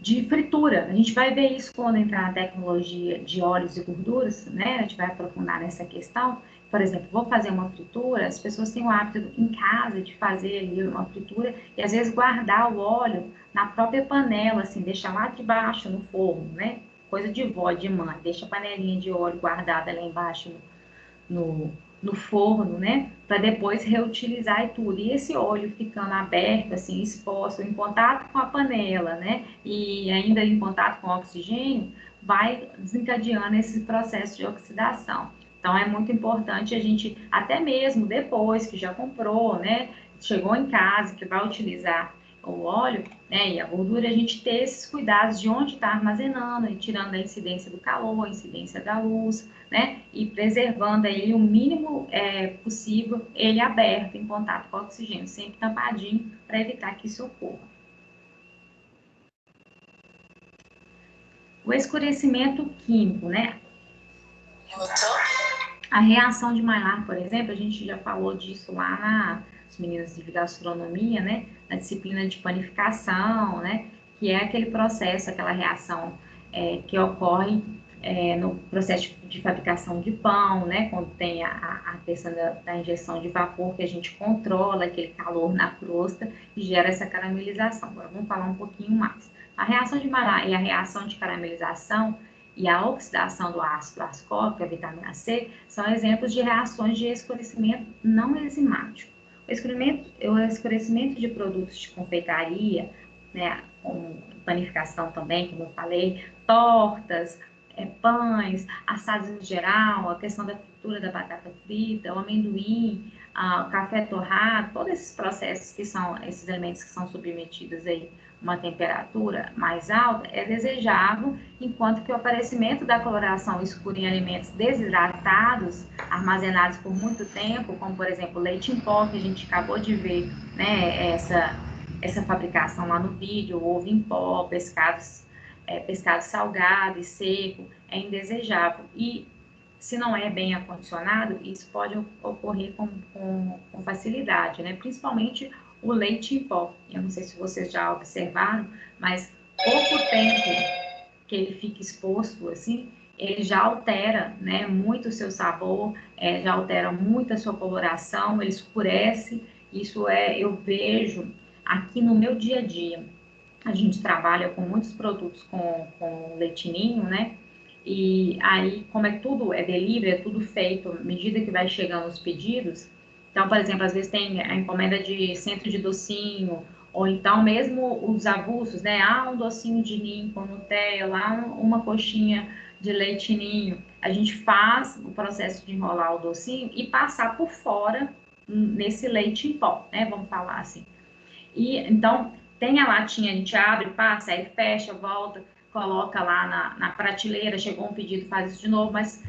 Speaker 1: de fritura. A gente vai ver isso quando entrar na tecnologia de óleos e gorduras, né? A gente vai aprofundar nessa questão. Por exemplo, vou fazer uma fritura, as pessoas têm o hábito em casa de fazer ali uma fritura e às vezes guardar o óleo na própria panela, assim, deixar lá de baixo no forno, né? Coisa de vó, de mãe, deixa a panelinha de óleo guardada lá embaixo no forno, né? Para depois reutilizar e tudo. E esse óleo ficando aberto, assim, exposto, em contato com a panela, né? E ainda em contato com o oxigênio, vai desencadeando esse processo de oxidação. Então, é muito importante a gente, até mesmo depois que já comprou, né? Chegou em casa, que vai utilizar o óleo, né, e a gordura, a gente ter esses cuidados de onde está armazenando, e tirando a incidência do calor, a incidência da luz, né, e preservando aí o mínimo possível ele aberto em contato com o oxigênio, sempre tampadinho para evitar que isso ocorra. O escurecimento químico, né? A reação de Maillard, por exemplo, a gente já falou disso lá nas meninas de gastronomia, né? Na disciplina de panificação, né? Que é aquele processo, aquela reação que ocorre no processo de fabricação de pão, né? Quando tem a questão da injeção de vapor, que a gente controla aquele calor na crosta e gera essa caramelização. Agora vamos falar um pouquinho mais. A reação de Maillard e a reação de caramelização e a oxidação do ácido ascórbico, a vitamina C, são exemplos de reações de escurecimento não enzimático. O escurecimento de produtos de confeitaria, né, com panificação também, como eu falei, tortas, pães, assados em geral, a questão da fritura da batata frita, o amendoim, o café torrado, todos esses processos que são, esses alimentos que são submetidos aí uma temperatura mais alta, é desejável, enquanto que o aparecimento da coloração escura em alimentos desidratados, armazenados por muito tempo, como por exemplo leite em pó, que a gente acabou de ver, né, essa fabricação lá no vídeo, ovo em pó, pescado salgado e seco, é indesejável. E se não é bem acondicionado, isso pode ocorrer com facilidade, né? Principalmente o leite em pó. Eu não sei se vocês já observaram, mas pouco tempo que ele fica exposto, assim, ele já altera, né, muito o seu sabor, já altera muito a sua coloração, ele escurece. Isso eu vejo aqui no meu dia a dia. A gente trabalha com muitos produtos com leitinho, né? E aí, como tudo é delivery, é tudo feito à medida que vai chegando os pedidos, Então, por exemplo, às vezes tem a encomenda de centro de docinho, ou então mesmo os avulsos, né? Um docinho de ninho com Nutella, uma coxinha de leite ninho. A gente faz o processo de enrolar o docinho e passar por fora nesse leite em pó, né? Vamos falar assim. E então tem a latinha, a gente abre, passa, aí fecha, volta, coloca lá na prateleira, chegou um pedido, faz isso de novo, mas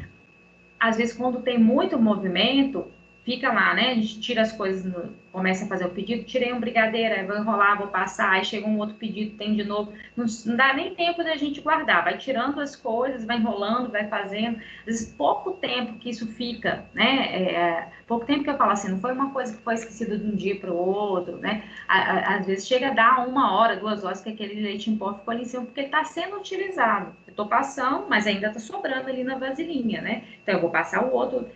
Speaker 1: às vezes quando tem muito movimento, fica lá, né? A gente tira as coisas, começa a fazer o pedido, tirei um brigadeiro, aí vou enrolar, vou passar, aí chega um outro pedido, tem de novo. Não dá nem tempo da gente guardar, vai tirando as coisas, vai enrolando, vai fazendo. Às vezes pouco tempo que isso fica, né? Pouco tempo que eu falo assim, não foi uma coisa que foi esquecida de um dia para o outro, né? Às vezes chega a dar 1 hora, 2 horas que aquele leite em pó ficou ali em cima, porque está sendo utilizado. Eu estou passando, mas ainda está sobrando ali na vasilhinha, né? Então eu vou passar o outro.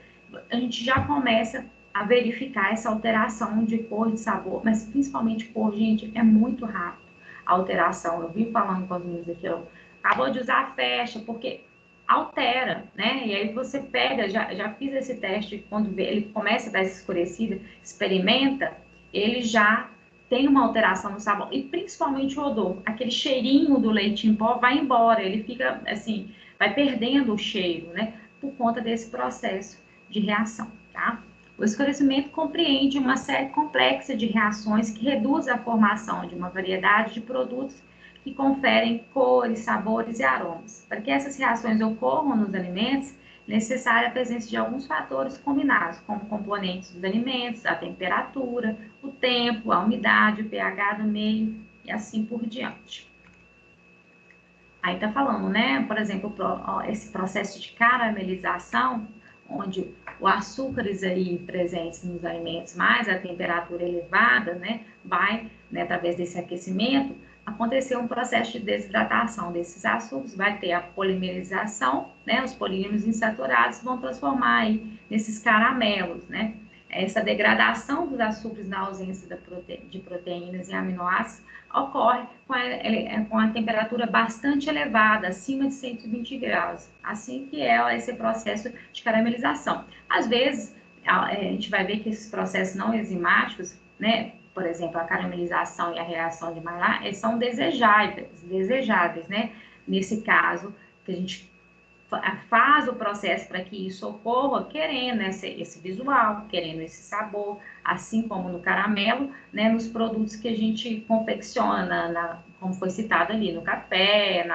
Speaker 1: A gente já começa a verificar essa alteração de cor, de sabor, mas principalmente cor, gente, é muito rápido a alteração. Eu vim falando com as meninas aqui, acabou de usar a fecha, porque altera, né? E aí você pega, já fiz esse teste, quando ele começa a dar essa escurecida, experimenta, ele já tem uma alteração no sabor, e principalmente o odor. Aquele cheirinho do leite em pó vai embora, ele fica assim, vai perdendo o cheiro, né? Por conta desse processo de reação, tá? O escurecimento compreende uma série complexa de reações que reduz a formação de uma variedade de produtos que conferem cores, sabores e aromas. Para que essas reações ocorram nos alimentos, é necessária a presença de alguns fatores combinados, como componentes dos alimentos, a temperatura, o tempo, a umidade, o pH do meio e assim por diante. Aí tá falando, né, por exemplo, esse processo de caramelização, onde o açúcares aí presentes nos alimentos, mais a temperatura elevada, né, vai, né, através desse aquecimento, acontecer um processo de desidratação desses açúcares, vai ter a polimerização, né, os polímeros insaturados vão transformar aí nesses caramelos, né. Essa degradação dos açúcares na ausência de proteínas e aminoácidos ocorre com a temperatura bastante elevada, acima de 120 graus. Assim que é esse processo de caramelização. Às vezes, a gente vai ver que esses processos não enzimáticos, né, por exemplo, a caramelização e a reação de Maillard, eles são desejáveis, né? Nesse caso, que a gente faz o processo para que isso ocorra, querendo esse visual, querendo esse sabor, assim como no caramelo, né, nos produtos que a gente confecciona, como foi citado ali, no café,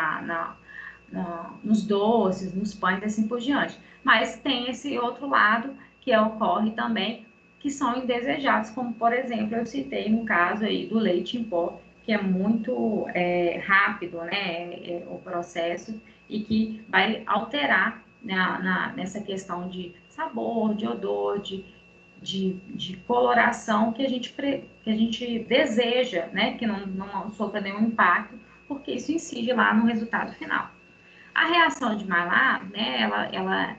Speaker 1: nos doces, nos pães, assim por diante. Mas tem esse outro lado que ocorre também, que são indesejados, como, por exemplo, eu citei no caso aí do leite em pó, que é muito rápido, né, o processo, e que vai alterar nessa questão de sabor, de odor, de coloração que a gente deseja, né, que não sofra nenhum impacto, porque isso incide lá no resultado final. A reação de Maillard, né,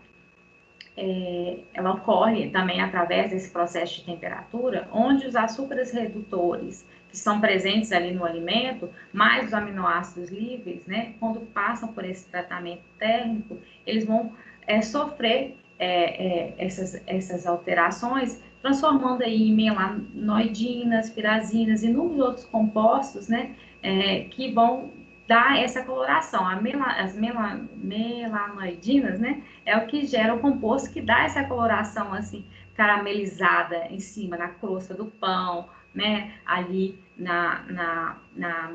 Speaker 1: ela ocorre também através desse processo de temperatura, onde os açúcares redutores que são presentes ali no alimento, mais os aminoácidos livres, né, quando passam por esse tratamento térmico, eles vão sofrer essas alterações, transformando aí em melanoidinas, pirazinas e inúmeros outros compostos, né, que vão dar essa coloração. As melanoidinas, né, é o que gera o composto que dá essa coloração assim caramelizada em cima, na crosta do pão, né, ali na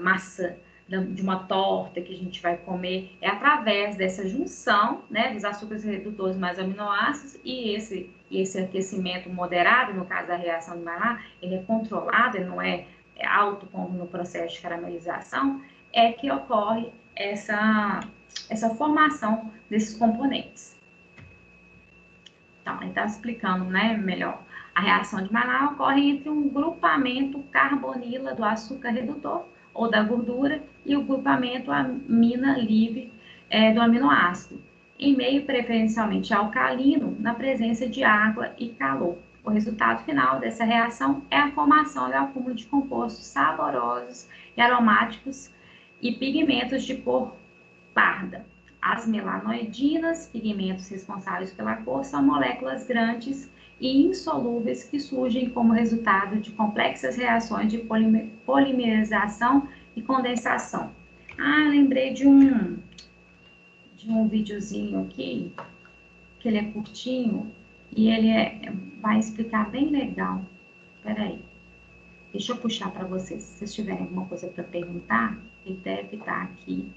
Speaker 1: massa de uma torta que a gente vai comer, é através dessa junção, né, dos açúcares redutores mais aminoácidos e esse aquecimento moderado, no caso da reação de Maillard, ele é controlado, ele não é alto como no processo de caramelização, é que ocorre essa formação desses componentes. Então, ele está explicando, né, melhor. A reação de Maillard ocorre entre um grupamento carbonila do açúcar redutor ou da gordura e o grupamento amina livre do aminoácido, em meio preferencialmente alcalino, na presença de água e calor. O resultado final dessa reação é a formação e o acúmulo de compostos saborosos e aromáticos e pigmentos de cor parda. As melanoidinas, pigmentos responsáveis pela cor, são moléculas grandes e insolúveis que surgem como resultado de complexas reações de polimerização e condensação. Ah, lembrei de um videozinho aqui, que ele é curtinho, e ele vai explicar bem legal. Espera aí. Deixa eu puxar para vocês. Se vocês tiverem alguma coisa para perguntar, ele deve estar aqui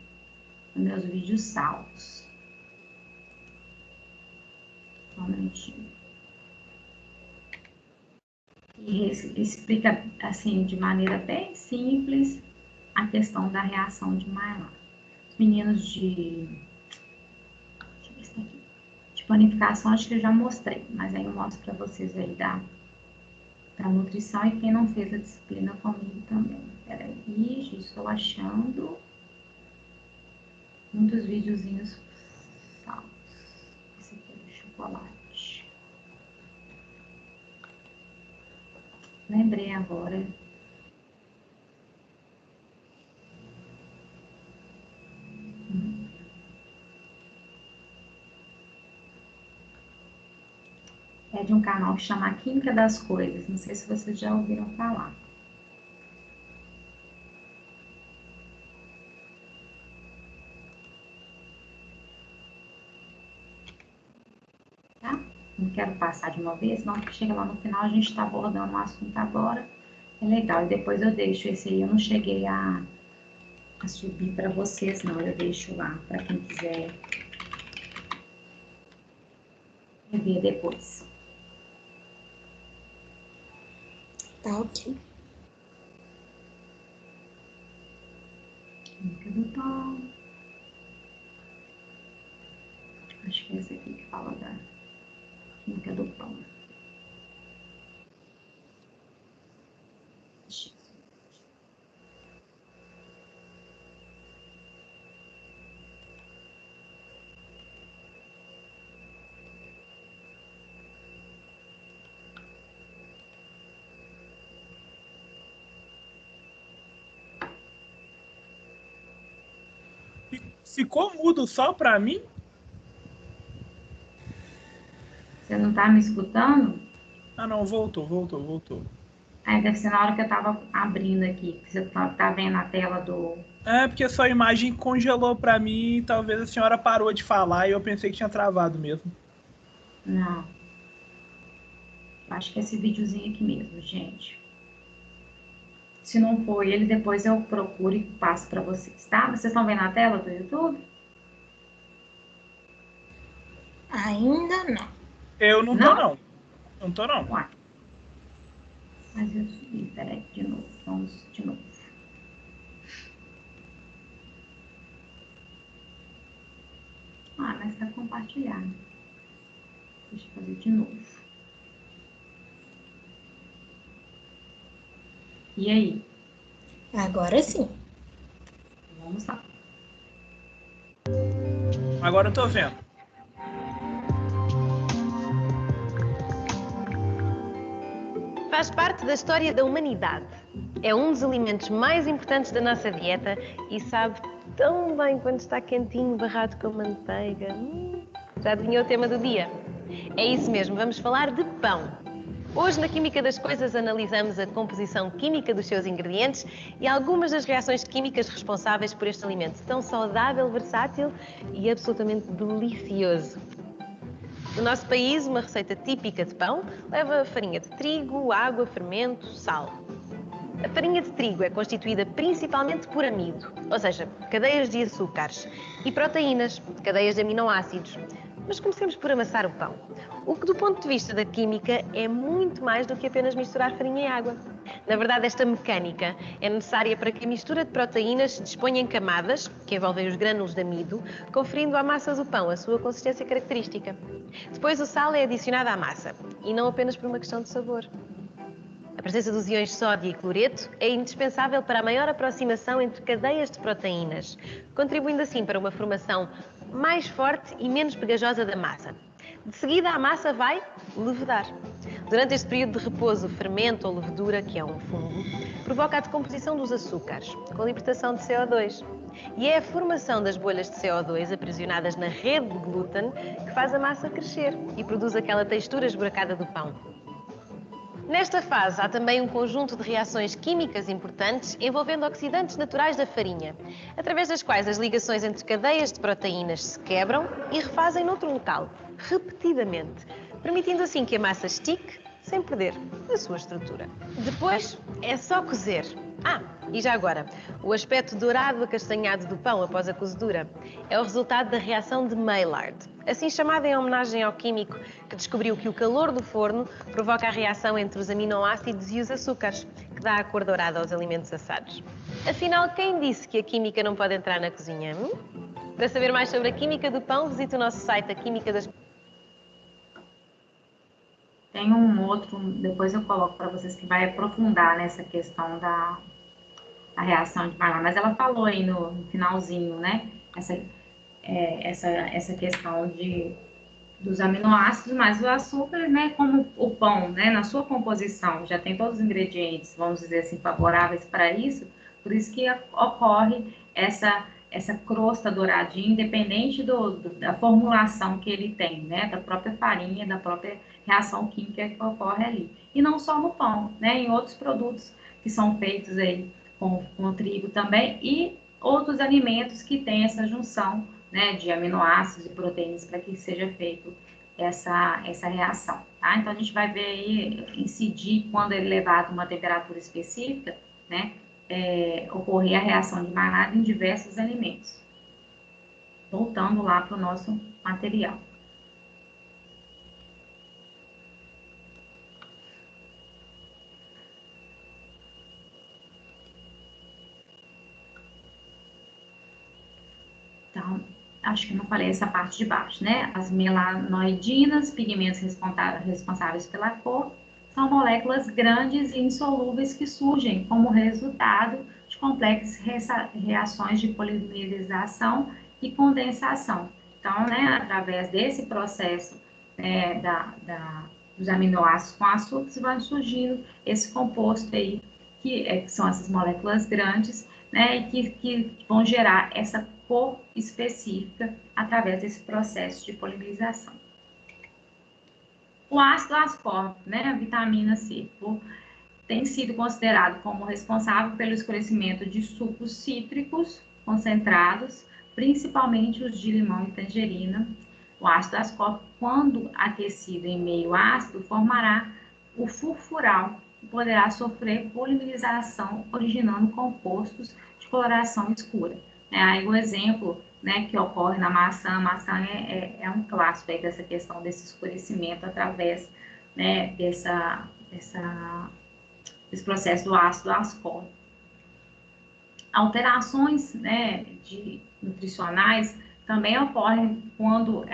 Speaker 1: nos meus vídeos salvos. Só um minutinho. E explica, assim, de maneira bem simples, a questão da reação de Maillard. Os meninos de panificação, acho que eu já mostrei, mas aí eu mostro para vocês aí da nutrição e quem não fez a disciplina comigo também. Peraí, gente, estou achando muitos videozinhos salvos. Esse aqui é do chocolate. Lembrei agora. É de um canal que chama Química das Coisas. Não sei se vocês já ouviram falar. Tá? Não quero passar de uma vez, não, porque chega lá no final, a gente está abordando um assunto agora. É legal, e depois eu deixo esse aí. Eu não cheguei a subir para vocês, não. Eu deixo lá para quem quiser ver depois.
Speaker 3: Tá ok.
Speaker 1: Química do pão. Acho que é esse aqui que fala da química do pão.
Speaker 8: Ficou mudo só para mim?
Speaker 1: Você não tá me escutando?
Speaker 8: Ah, não, voltou.
Speaker 1: Aí deve ser na hora que eu tava abrindo aqui, que você tá vendo a tela do...
Speaker 8: É, porque sua imagem congelou para mim e talvez a senhora parou de falar e eu pensei que tinha travado mesmo.
Speaker 1: Não. Eu acho que é esse videozinho aqui mesmo, gente. Se não for ele, depois eu procuro e passo para vocês, tá? Vocês estão vendo a tela do YouTube?
Speaker 3: Ainda não.
Speaker 8: Eu não tô, não. Não tô, não.
Speaker 1: Uai. Mas eu subi, peraí, de novo. Vamos de novo. Ah, mas tá compartilhado. Deixa eu fazer de novo. E aí?
Speaker 3: Agora sim.
Speaker 1: Vamos lá.
Speaker 8: Agora eu tô vendo.
Speaker 9: Faz parte da história da humanidade. É um dos alimentos mais importantes da nossa dieta e sabe tão bem quando está quentinho, barrado com manteiga. Já adivinhou o tema do dia? É isso mesmo, vamos falar de pão. Hoje, na Química das Coisas, analisamos a composição química dos seus ingredientes e algumas das reações químicas responsáveis por este alimento tão saudável, versátil e absolutamente delicioso. No nosso país, uma receita típica de pão leva farinha de trigo, água, fermento, sal. A farinha de trigo é constituída principalmente por amido, ou seja, cadeias de açúcares, e proteínas, cadeias de aminoácidos. Mas comecemos por amassar o pão. O que, do ponto de vista da química, é muito mais do que apenas misturar farinha e água. Na verdade, esta mecânica é necessária para que a mistura de proteínas se disponha em camadas, que envolvem os grânulos de amido, conferindo à massa do pão a sua consistência característica. Depois, o sal é adicionado à massa, e não apenas por uma questão de sabor. A presença dos íons sódio e cloreto é indispensável para a maior aproximação entre cadeias de proteínas, contribuindo assim para uma formação mais forte e menos pegajosa da massa. De seguida, a massa vai levedar. Durante este período de repouso, o fermento ou levedura, que é um fungo, provoca a decomposição dos açúcares, com a libertação de CO2. E é a formação das bolhas de CO2 aprisionadas na rede de glúten que faz a massa crescer e produz aquela textura esburacada do pão. Nesta fase, há também um conjunto de reações químicas importantes envolvendo oxidantes naturais da farinha, através das quais as ligações entre cadeias de proteínas se quebram e refazem noutro local, repetidamente, permitindo assim que a massa estique sem perder a sua estrutura. Depois é só cozer. E já agora, o aspecto dourado acastanhado do pão após a cozedura é o resultado da reação de Maillard, assim chamada em homenagem ao químico que descobriu que o calor do forno provoca a reação entre os aminoácidos e os açúcares, que dá a cor dourada aos alimentos assados. Afinal, quem disse que a química não pode entrar na cozinha? Para saber mais sobre a química do pão, visite o nosso site, a Química das...
Speaker 1: Tem um outro, depois eu coloco para vocês, que vai aprofundar nessa questão da reação de Maillard, mas ela falou aí no finalzinho, né, essa questão dos aminoácidos, mas o açúcar, né, como o pão, né, na sua composição, já tem todos os ingredientes, vamos dizer assim, favoráveis para isso, por isso que ocorre essa crosta douradinha, independente da formulação que ele tem, né, da própria farinha, da própria reação química que ocorre ali. E não só no pão, né, em outros produtos que são feitos aí com trigo também, e outros alimentos que têm essa junção, né, de aminoácidos e proteínas para que seja feito essa reação, tá? Então, a gente vai ver aí, incidir, quando ele levado a uma temperatura específica, né, ocorrer a reação de Maillard em diversos alimentos. Voltando lá para o nosso material. Então, acho que não falei essa parte de baixo, né? As melanoidinas, pigmentos responsáveis pela cor, são moléculas grandes e insolúveis que surgem como resultado de complexas reações de polimerização e condensação. Então, né, através desse processo, né, dos aminoácidos com açúcares, vai surgindo esse composto aí, que são essas moléculas grandes, né, e que vão gerar essa cor específica através desse processo de polimerização. O ácido ascórbico, né, a vitamina C, tem sido considerado como responsável pelo escurecimento de sucos cítricos concentrados, principalmente os de limão e tangerina. O ácido ascórbico, quando aquecido em meio ácido, formará o furfural, que poderá sofrer polimerização, originando compostos de coloração escura. Aí o exemplo, né, que ocorre na maçã, a maçã é um clássico aí dessa questão desse escurecimento através, né, desse processo do ácido ascórbico. Alterações, né, nutricionais também ocorrem quando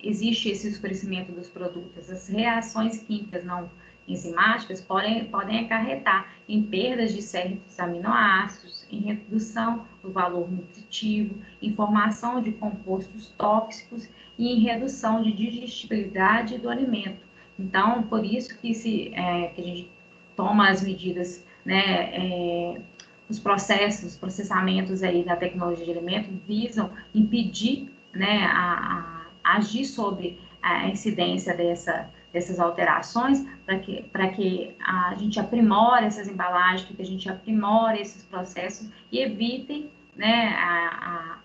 Speaker 1: existe esse escurecimento dos produtos. As reações químicas não enzimáticas podem acarretar em perdas de certos aminoácidos, em redução do valor nutritivo, em formação de compostos tóxicos e em redução de digestibilidade do alimento. Então, por isso que que a gente toma as medidas, né, os processamentos aí da tecnologia de alimento visam impedir, né, a agir sobre a incidência dessas alterações, para que a gente aprimore essas embalagens, para que a gente aprimore esses processos e evitem, né,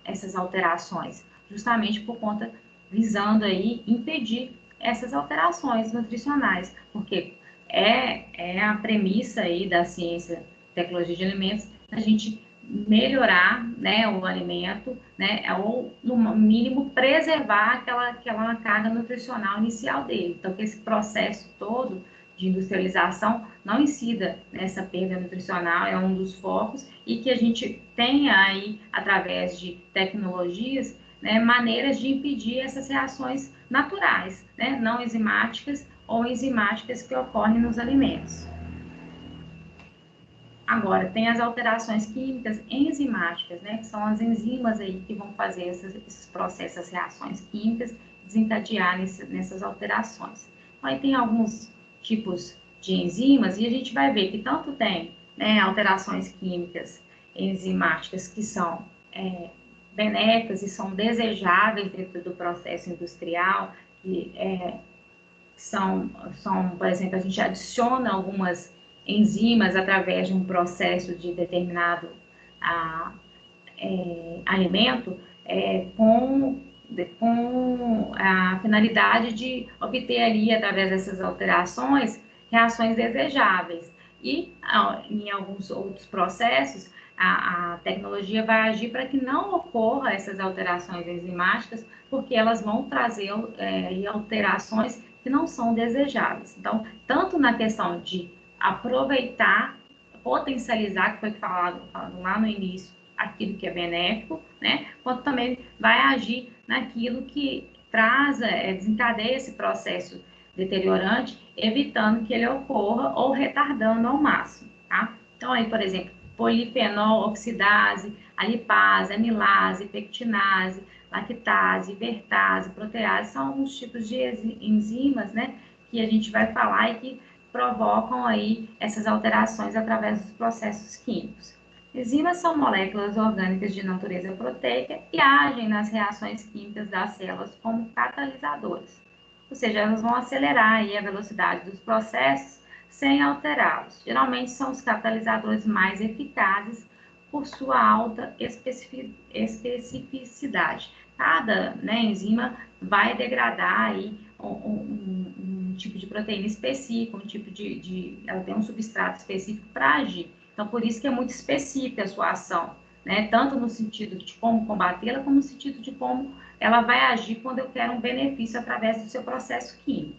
Speaker 1: essas alterações, justamente por conta, visando aí impedir essas alterações nutricionais, porque é a premissa aí da ciência, tecnologia de alimentos, a gente melhorar, né, o alimento, né, ou no mínimo preservar aquela carga nutricional inicial dele. Então, que esse processo todo de industrialização não incida nessa perda nutricional, é um dos focos, e que a gente tenha aí, através de tecnologias, né, maneiras de impedir essas reações naturais, né, não enzimáticas ou enzimáticas que ocorrem nos alimentos. Agora, tem as alterações químicas enzimáticas, né, que são as enzimas aí que vão fazer esses processos, essas reações químicas, desencadear nessas alterações. Então, aí tem alguns tipos de enzimas, e a gente vai ver que tanto tem, né, alterações químicas enzimáticas que são benéficas e são desejáveis dentro do processo industrial, que são, por exemplo, a gente adiciona algumas enzimas através de um processo de determinado alimento com a finalidade de obter ali, através dessas alterações, reações desejáveis. E em alguns outros processos, a tecnologia vai agir para que não ocorra essas alterações enzimáticas, porque elas vão trazer alterações que não são desejáveis. Então, tanto na questão de aproveitar, potencializar, que foi falado lá no início, aquilo que é benéfico, né? Quanto também vai agir naquilo que traz, desencadeia esse processo deteriorante, evitando que ele ocorra ou retardando ao máximo, tá? Então, aí, por exemplo, polifenol oxidase, a lipase, amilase, pectinase, lactase, vertase, protease, são alguns tipos de enzimas, né, que a gente vai falar e que provocam aí essas alterações através dos processos químicos. Enzimas são moléculas orgânicas de natureza proteica e agem nas reações químicas das células como catalisadoras. Ou seja, elas vão acelerar aí a velocidade dos processos sem alterá-los. Geralmente são os catalisadores mais eficazes por sua alta especificidade. Cada, né, enzima vai degradar aí um tipo de proteína específico, ela tem um substrato específico para agir. Então, por isso que é muito específica a sua ação, né? Tanto no sentido de como combatê-la, como no sentido de como ela vai agir quando eu quero um benefício através do seu processo químico.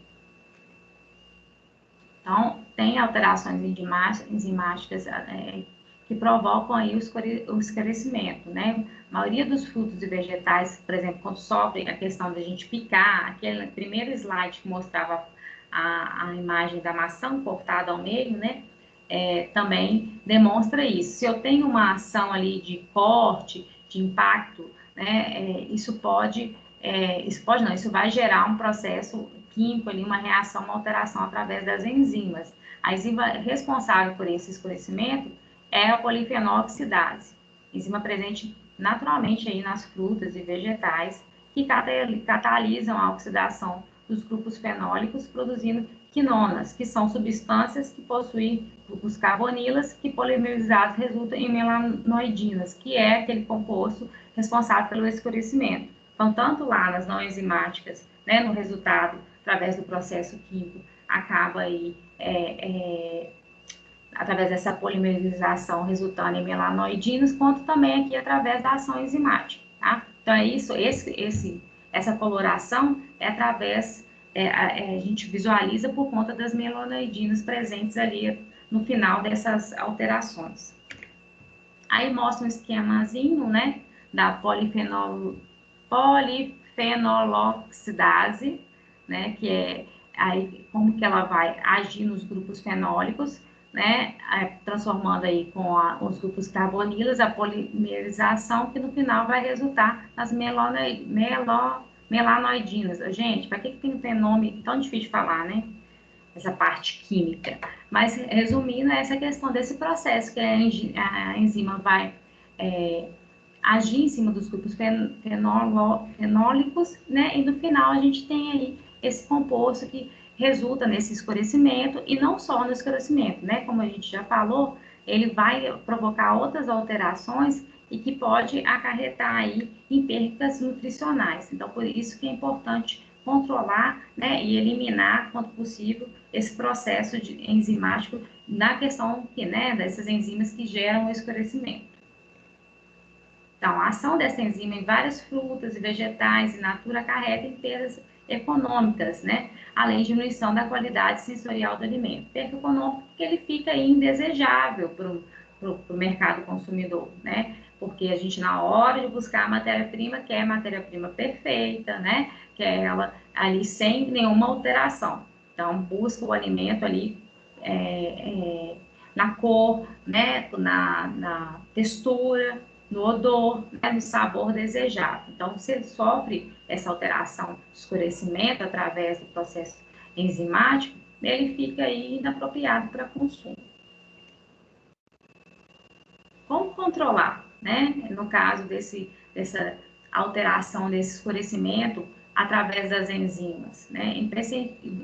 Speaker 1: Então, tem alterações enzimáticas que provocam aí o escurecimento, né? A maioria dos frutos e vegetais, por exemplo, quando sofrem a questão da gente picar, aquele primeiro slide que mostrava a imagem da maçã cortada ao meio, né? Também demonstra isso. Se eu tenho uma ação ali de corte, de impacto, né, isso vai gerar um processo químico ali, uma reação, uma alteração através das enzimas. A enzima responsável por esse escurecimento é a polifenol oxidase, enzima presente naturalmente aí nas frutas e vegetais, que catalisam a oxidação dos grupos fenólicos, produzindo quinonas, que são substâncias que possuem grupos carbonilas, que polimerizados resultam em melanoidinas, que é aquele composto responsável pelo escurecimento. Então, tanto lá nas não enzimáticas, né, no resultado, através do processo químico, acaba aí, através dessa polimerização, resultando em melanoidinas, quanto também aqui através da ação enzimática, tá? Então, é isso, essa coloração é através, a gente visualiza por conta das melanoidinas presentes ali no final dessas alterações. Aí mostra um esquemazinho, né, da polifenoloxidase, né, que é aí como que ela vai agir nos grupos fenólicos, né, transformando aí com os grupos carbonilas, a polimerização, que no final vai resultar nas melanoidinas. Gente, para que tem nome tão difícil de falar, né? Essa parte química. Mas, resumindo, essa questão desse processo, que a enzima vai agir em cima dos grupos fenólicos, né? E no final a gente tem aí esse composto que resulta nesse escurecimento, e não só no escurecimento, né? Como a gente já falou, ele vai provocar outras alterações e que pode acarretar aí em perdas nutricionais. Então, por isso que é importante controlar, né, e eliminar, quanto possível, esse processo enzimático na questão né, dessas enzimas que geram o escurecimento. Então, a ação dessa enzima em várias frutas e vegetais in natura acarreta em perdas econômicas, né, além de diminuição da qualidade sensorial do alimento. Perda econômica porque ele fica aí indesejável para o mercado consumidor, né? Porque a gente, na hora de buscar a matéria-prima, quer a matéria-prima perfeita, né? Quer ela ali sem nenhuma alteração. Então, busca o alimento ali na cor, né? Na textura, no odor, né? No sabor desejado. Então, se ele sofre essa alteração de escurecimento através do processo enzimático, ele fica aí inapropriado para consumo. Como controlar, né? No caso dessa alteração, desse escurecimento através das enzimas, né?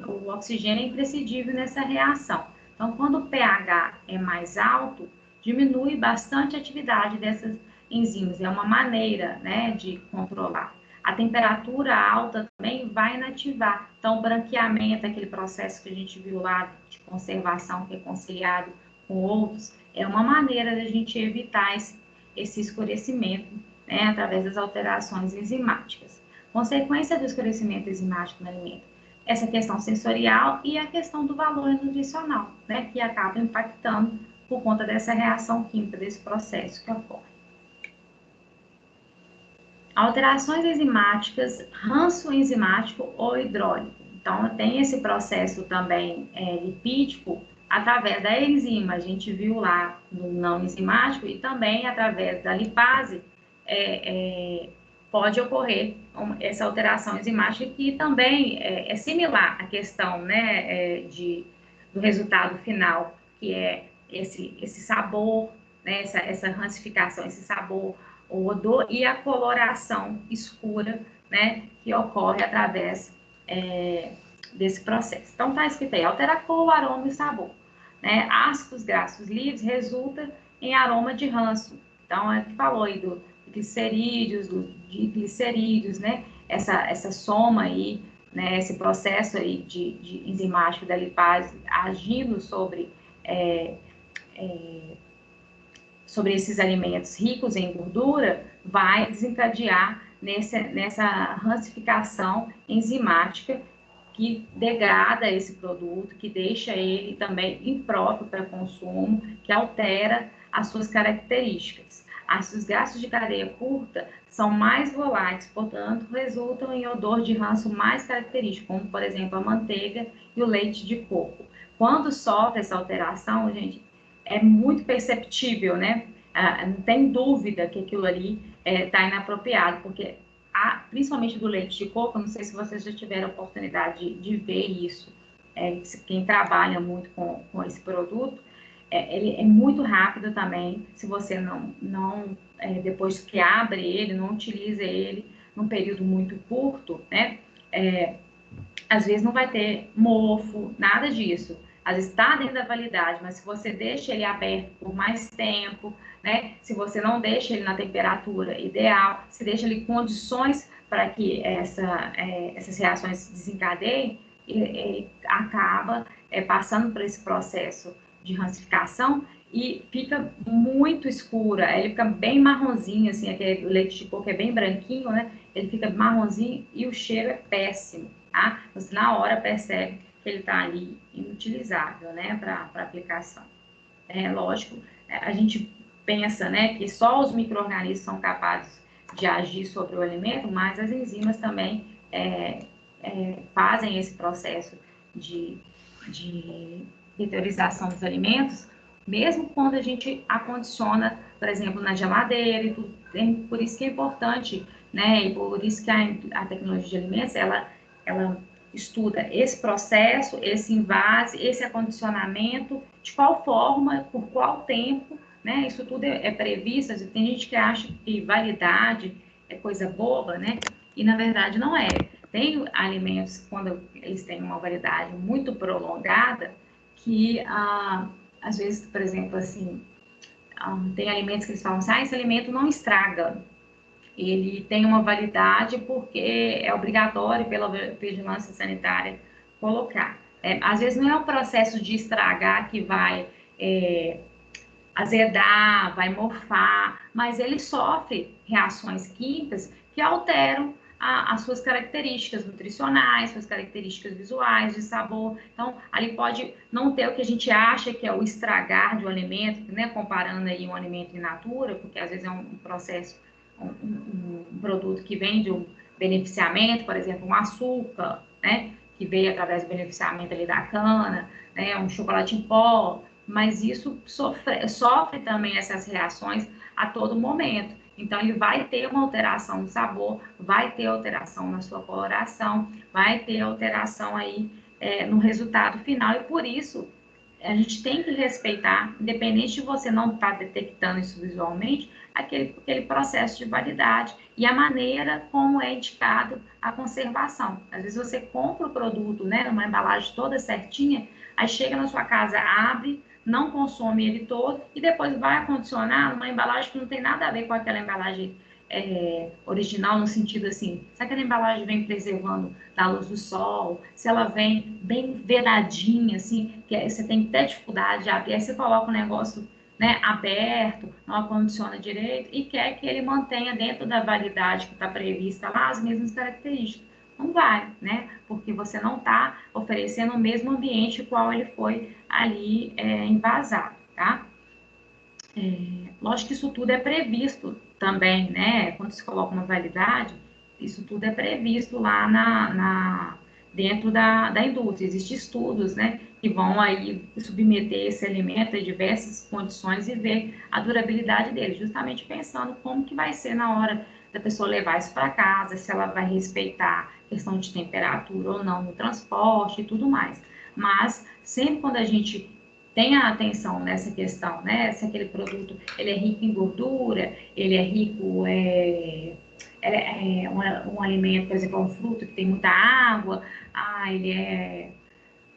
Speaker 1: O oxigênio é imprescindível nessa reação. Então, quando o pH é mais alto, diminui bastante a atividade dessas enzimas. É uma maneira, né, de controlar. A temperatura alta também vai inativar. Então, o branqueamento, aquele processo que a gente viu lá de conservação, que é conciliado com outros, é uma maneira da gente evitar esse escurecimento, né, através das alterações enzimáticas. Consequência do escurecimento enzimático no alimento, essa questão sensorial e a questão do valor nutricional, né, que acaba impactando por conta dessa reação química, desse processo que ocorre. Alterações enzimáticas, ranço enzimático ou hidrólico. Então, tem esse processo também lipídico através da enzima. A gente viu lá no não enzimático e também através da lipase pode ocorrer essa alteração enzimática que também é similar à questão, né, do resultado final, que é esse sabor, né, essa rancificação, esse sabor, o odor e a coloração escura, né, que ocorre através desse processo. Então, está escrito aí, altera a cor, o aroma e o sabor. Né? Ácidos graxos livres resulta em aroma de ranço. Então, a gente falou aí do glicerídeos, de glicerídeos, né? Essa soma aí, né? Esse processo aí de enzimático da lipase agindo sobre esses alimentos ricos em gordura, vai desencadear nessa rancificação enzimática que degrada esse produto, que deixa ele também impróprio para consumo, que altera as suas características. Ácidos graxos de cadeia curta são mais voláteis, portanto, resultam em odor de ranço mais característico, como, por exemplo, a manteiga e o leite de coco. Quando sofre essa alteração, gente, é muito perceptível, né? Não tem dúvida que aquilo ali está inapropriado, porque principalmente do leite de coco, não sei se vocês já tiveram a oportunidade de ver isso, quem trabalha muito com esse produto, ele é muito rápido também, se você não depois que abre ele, não utiliza ele num período muito curto, né, às vezes não vai ter mofo, nada disso. Às vezes está dentro da validade, mas se você deixa ele aberto por mais tempo, né? Se você não deixa ele na temperatura ideal, se deixa ele em condições para que essas reações se desencadeiem, ele acaba passando por esse processo de rancificação e fica muito escura, ele fica bem marronzinho, assim, aquele leite de coco é bem branquinho, né? Ele fica marronzinho e o cheiro é péssimo, tá? Você na hora percebe que ele está ali inutilizável, né, para aplicação. Lógico, a gente pensa, né, que só os micro-organismos são capazes de agir sobre o alimento, mas as enzimas também fazem esse processo de deteriorização dos alimentos, mesmo quando a gente acondiciona, por exemplo, na geladeira e tudo. Por isso que é importante, né, e por isso que a tecnologia de alimentos, ela estuda esse processo, esse invase, esse acondicionamento, de qual forma, por qual tempo, né? Isso tudo é previsto. Tem gente que acha que validade é coisa boba, né? E na verdade não é. Tem alimentos, quando eles têm uma validade muito prolongada, que às vezes, por exemplo, assim, tem alimentos que eles falam assim, esse alimento não estraga. Ele tem uma validade porque é obrigatório pela vigilância sanitária colocar. Às vezes não é um processo de estragar que vai azedar, vai morfar, mas ele sofre reações químicas que alteram as suas características nutricionais, suas características visuais, de sabor. Então, ali pode não ter o que a gente acha que é o estragar de um alimento, né? Comparando aí um alimento in natura, porque às vezes é um processo, um produto que vem de um beneficiamento, por exemplo, um açúcar, né, que veio através do beneficiamento ali da cana, né, um chocolate em pó, mas isso sofre também essas reações a todo momento. Então, ele vai ter uma alteração no sabor, vai ter alteração na sua coloração, vai ter alteração aí no resultado final, e por isso a gente tem que respeitar, independente de você não estar detectando isso visualmente, aquele processo de validade e a maneira como é indicado a conservação. Às vezes você compra o produto, né, numa embalagem toda certinha, aí chega na sua casa, abre, não consome ele todo e depois vai acondicionar numa embalagem que não tem nada a ver com aquela embalagem original, no sentido assim, se aquela embalagem vem preservando da luz do sol, se ela vem bem vedadinha, assim, que você tem que ter dificuldade de abrir, aí você coloca o negócio, né, aberto, não acondiciona direito e quer que ele mantenha dentro da validade que está prevista lá as mesmas características. Não vai, né? Porque você não está oferecendo o mesmo ambiente qual ele foi ali envasado, tá? Lógico que isso tudo é previsto também, né? Quando se coloca uma validade, isso tudo é previsto lá dentro da indústria. Existem estudos, né, que vão aí submeter esse alimento a diversas condições e ver a durabilidade dele, justamente pensando como que vai ser na hora da pessoa levar isso para casa, se ela vai respeitar a questão de temperatura ou não no transporte e tudo mais. Mas sempre quando a gente tenha atenção nessa questão, né? Se aquele produto ele é rico em gordura, ele é rico um alimento, por exemplo, um fruto que tem muita água, deixa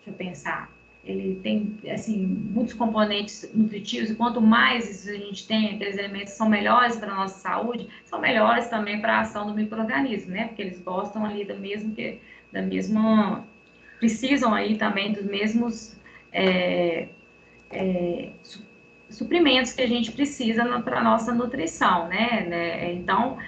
Speaker 1: eu pensar, ele tem, assim, muitos componentes nutritivos, e quanto mais isso a gente tem, aqueles alimentos são melhores para a nossa saúde, são melhores também para a ação do micro-organismo, né? Porque eles gostam ali da mesma, precisam aí também dos mesmos suprimentos que a gente precisa para a nossa nutrição, né? Então,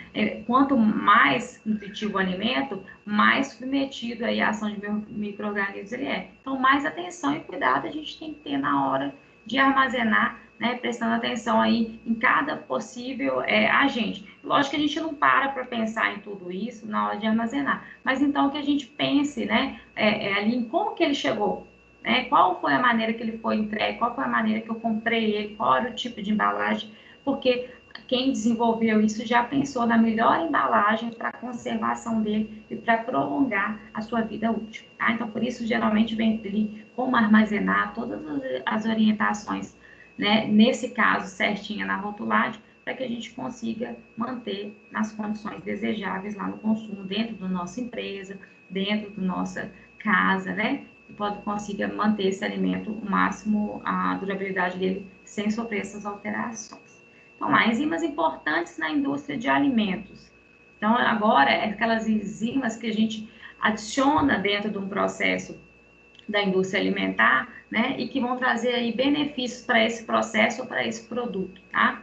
Speaker 1: quanto mais nutritivo o alimento, mais submetido aí à ação de micro-organismos ele é. Então, mais atenção e cuidado a gente tem que ter na hora de armazenar, né? Prestando atenção aí em cada possível agente. Lógico que a gente não para pensar em tudo isso na hora de armazenar, mas então que a gente pense, né? Ali em como que ele chegou, né? Qual foi a maneira que ele foi entregue, qual foi a maneira que eu comprei ele, qual era o tipo de embalagem, porque quem desenvolveu isso já pensou na melhor embalagem para a conservação dele e para prolongar a sua vida útil, tá? Então, por isso, geralmente, vem ali como armazenar todas as orientações, né? Nesse caso, certinha na rotulagem, para que a gente consiga manter nas condições desejáveis lá no consumo, dentro da nossa empresa, dentro da nossa casa, né? Consiga manter esse alimento o máximo, a durabilidade dele, sem sofrer essas alterações. Então, há enzimas importantes na indústria de alimentos. Então, agora, aquelas enzimas que a gente adiciona dentro de um processo da indústria alimentar, né, e que vão trazer aí benefícios para esse processo ou para esse produto, tá?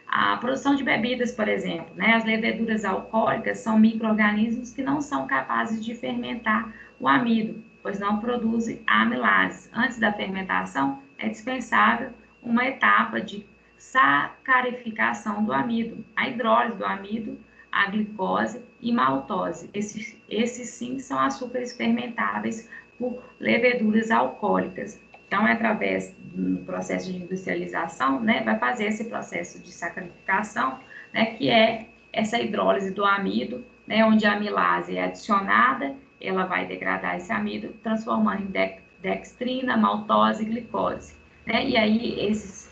Speaker 1: A produção de bebidas, por exemplo, né, as leveduras alcoólicas são micro-organismos que não são capazes de fermentar o amido, pois não produzem amilase. Antes da fermentação, é dispensável uma etapa de sacarificação do amido, a hidrólise do amido, a glicose e maltose. Esses sim são açúcares fermentáveis por leveduras alcoólicas. Então, é através do processo de industrialização, né, vai fazer esse processo de sacarificação, né, que é essa hidrólise do amido, né, onde a amilase é adicionada, ela vai degradar esse amido, transformando em dextrina, maltose e glicose, né? E aí esses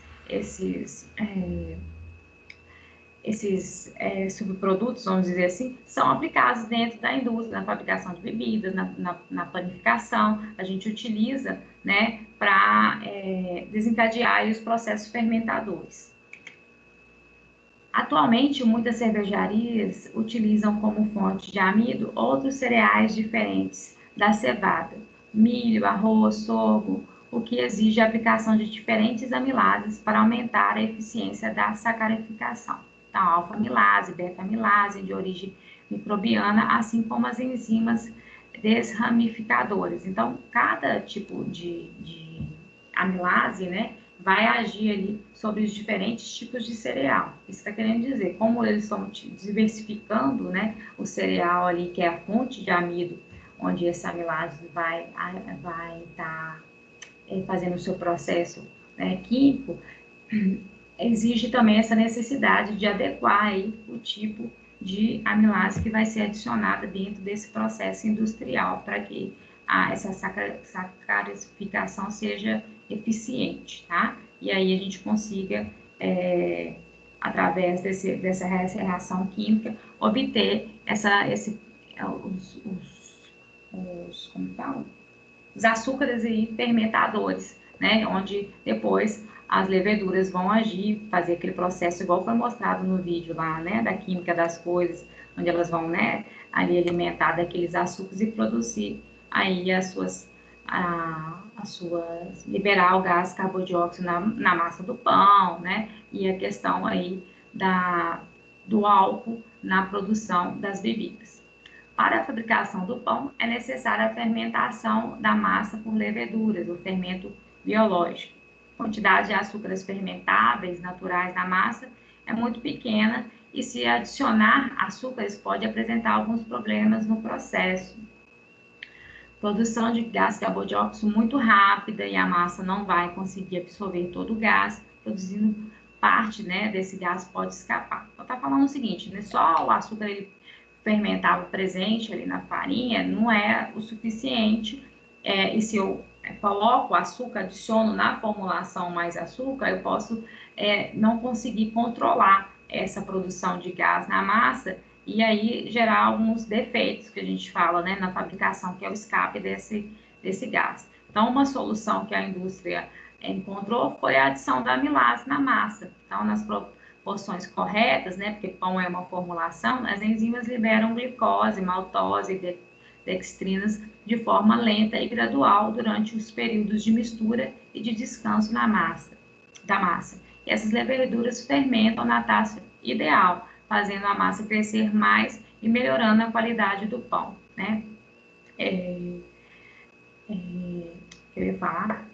Speaker 1: subprodutos, vamos dizer assim, são aplicados dentro da indústria, na fabricação de bebidas, na panificação. A gente utiliza, né, para desencadear os processos fermentadores. Atualmente, muitas cervejarias utilizam como fonte de amido outros cereais diferentes da cevada, milho, arroz, sorgo, o que exige a aplicação de diferentes amilases para aumentar a eficiência da sacarificação. Então, alfa-amilase, beta-amilase, de origem microbiana, assim como as enzimas desramificadoras. Então, cada tipo de amilase, né, vai agir ali sobre os diferentes tipos de cereal. Isso está querendo dizer, como eles estão diversificando, né, o cereal ali, que é a fonte de amido, onde essa amilase vai estar fazendo o seu processo, né, químico, exige também essa necessidade de adequar aí o tipo de amilase que vai ser adicionada dentro desse processo industrial para que essa saccharificação seja eficiente, tá? E aí a gente consiga, através dessa reação química, obter os açúcares e fermentadores, né? Onde depois as leveduras vão agir, fazer aquele processo igual foi mostrado no vídeo lá, né? Da química das coisas, onde elas vão, né? Ali alimentar daqueles açúcares e produzir aí liberar o gás carbodióxido na massa do pão, né? E a questão aí do álcool na produção das bebidas. Para a fabricação do pão, é necessária a fermentação da massa por leveduras, o fermento biológico. A quantidade de açúcares fermentáveis naturais na massa é muito pequena e, se adicionar açúcares, pode apresentar alguns problemas no processo. Produção de gás carbodióxido muito rápida e a massa não vai conseguir absorver todo o gás, produzindo parte, né, desse gás pode escapar. Então, tá falando o seguinte, né, só o açúcar fermentável presente ali na farinha não é o suficiente, e se eu coloco açúcar, adiciono na formulação mais açúcar, eu posso não conseguir controlar essa produção de gás na massa e aí gerar alguns defeitos que a gente fala, né, na fabricação, que é o escape desse gás. Então, uma solução que a indústria encontrou foi a adição da amilase na massa. Então, nas proporções corretas, né, porque pão é uma formulação, as enzimas liberam glicose, maltose e dextrinas de forma lenta e gradual durante os períodos de mistura e de descanso da massa. E essas leveduras fermentam na taxa ideal, fazendo a massa crescer mais e melhorando a qualidade do pão, né? Eu ia falar.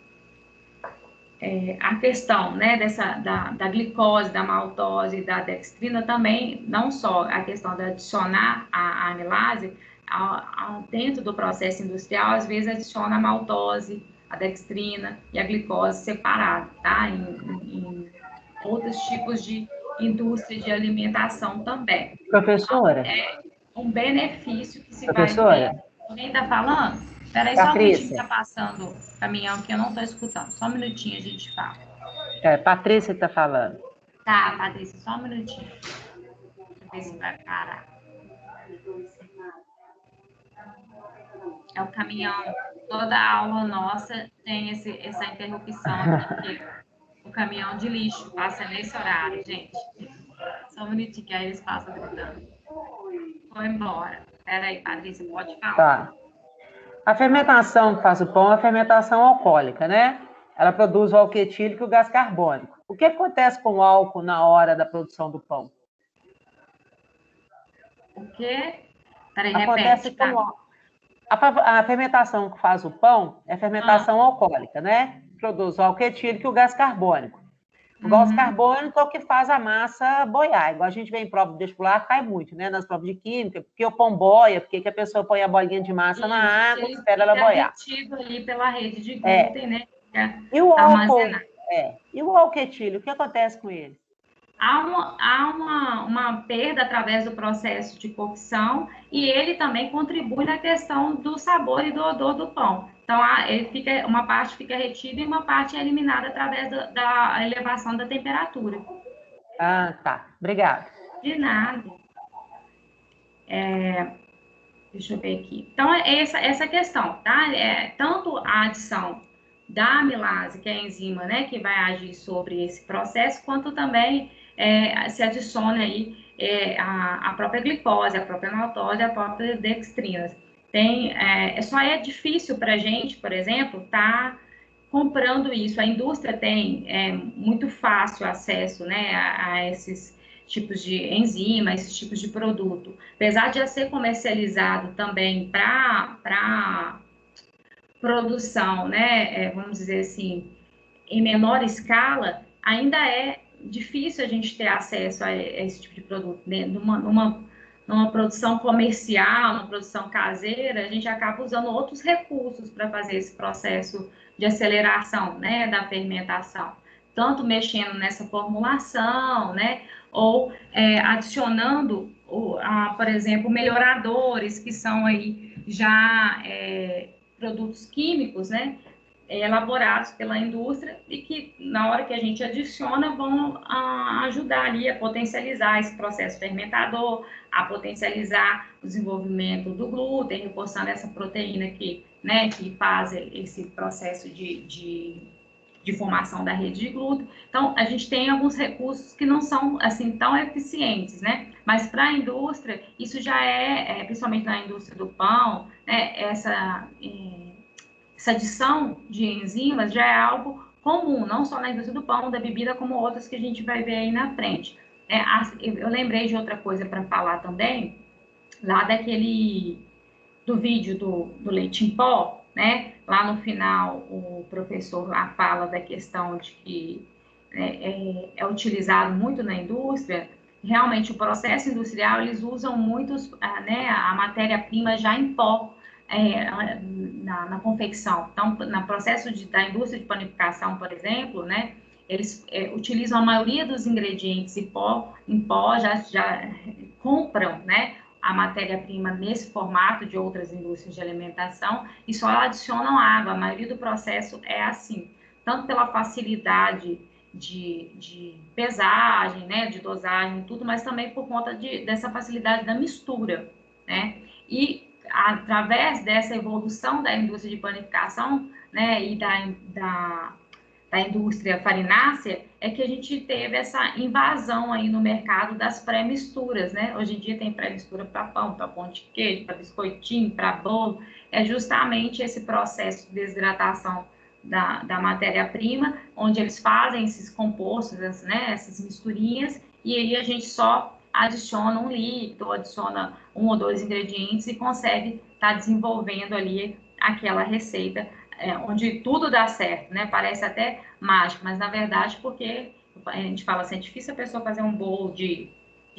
Speaker 1: A questão, né, da glicose, da maltose e da dextrina também, não só a questão de adicionar a amilase, dentro do processo industrial, às vezes adiciona a maltose, a dextrina e a glicose separado, tá? Em outros tipos de indústria de alimentação também.
Speaker 10: Professora?
Speaker 1: É um benefício que se
Speaker 10: professora?
Speaker 1: vai ter. Alguém está falando? Espera aí, só um minutinho que está passando o caminhão que eu não estou escutando. Só um minutinho a gente fala.
Speaker 10: Patrícia está falando.
Speaker 1: Tá, Patrícia, só um minutinho. Deixa eu ver se vai parar. É o caminhão. Toda aula nossa tem essa interrupção aqui, porque o caminhão de lixo passa nesse horário, gente. Só um minutinho que aí eles passam gritando. Foi embora. Espera aí, Patrícia, pode falar.
Speaker 10: Tá. A fermentação que faz o pão é a fermentação alcoólica, né? Ela produz o álcool etílico e o gás carbônico. O que acontece com o álcool na hora da produção do pão?
Speaker 1: O quê? Peraí,
Speaker 10: acontece
Speaker 1: repete, tá?
Speaker 10: A fermentação que faz o pão é a fermentação alcoólica, né? Produz o álcool etílico e o gás carbônico. O gás carbônico é o que faz a massa boiar. Igual a gente vê em prova de vestibular, cai muito, né? Nas provas de química, porque o pão boia, porque que a pessoa põe a bolinha de massa na água e espera ela boiar.
Speaker 1: Ele ali pela rede de glúten, né?
Speaker 10: E o álcool, e o álcool etílico, o que acontece com ele?
Speaker 1: Há uma perda através do processo de cocção e ele também contribui na questão do sabor e do odor do pão. Então, uma parte fica retida e uma parte é eliminada através da elevação da temperatura.
Speaker 10: Ah, tá. Obrigada.
Speaker 1: De nada. Deixa eu ver aqui. Então, essa questão, tá? Tanto a adição da amilase, que é a enzima, né, que vai agir sobre esse processo, quanto também se adiciona aí a própria glicose, a própria maltose, a própria dextrina. Só é difícil para a gente, por exemplo, estar comprando isso. A indústria tem muito fácil acesso, né, a esses tipos de enzima, esses tipos de produto. Apesar de já ser comercializado também para produção, né, vamos dizer assim, em menor escala, ainda é difícil a gente ter acesso a esse tipo de produto, né? Numa produção comercial, numa produção caseira, a gente acaba usando outros recursos para fazer esse processo de aceleração, né, da fermentação. Tanto mexendo nessa formulação, né, ou adicionando, por exemplo, melhoradores que são aí já produtos químicos, né, elaborados pela indústria e que, na hora que a gente adiciona, vão ajudar ali a potencializar esse processo fermentador, a potencializar o desenvolvimento do glúten, reforçando essa proteína que, né, que faz esse processo de formação da rede de glúten. Então, a gente tem alguns recursos que não são, assim, tão eficientes, né? Mas para a indústria, isso já principalmente na indústria do pão, né, essa adição de enzimas já é algo comum, não só na indústria do pão, da bebida, como outras que a gente vai ver aí na frente. Eu lembrei de outra coisa para falar também, lá do vídeo do leite em pó, né? Lá no final, o professor fala da questão de que é utilizado muito na indústria. Realmente, o processo industrial, eles usam muito a matéria-prima já em pó, na confecção. Então, no processo da indústria de panificação, por exemplo, né, eles utilizam a maioria dos ingredientes em pó já compram, né, a matéria-prima nesse formato de outras indústrias de alimentação e só adicionam água. A maioria do processo é assim, tanto pela facilidade de pesagem, né, de dosagem, tudo, mas também por conta dessa facilidade da mistura, né? E através dessa evolução da indústria de panificação, né, e da indústria farinácea, é que a gente teve essa invasão aí no mercado das pré-misturas, né? Hoje em dia tem pré-mistura para pão, para pão de queijo, para biscoitinho, para bolo. É justamente esse processo de desidratação da matéria-prima, onde eles fazem esses compostos, né, essas misturinhas, e aí a gente só adiciona um líquido, adiciona 1 ou 2 ingredientes e consegue estar desenvolvendo ali aquela receita, onde tudo dá certo, né? Parece até mágico, mas na verdade, porque a gente fala assim, é difícil a pessoa fazer um bolo de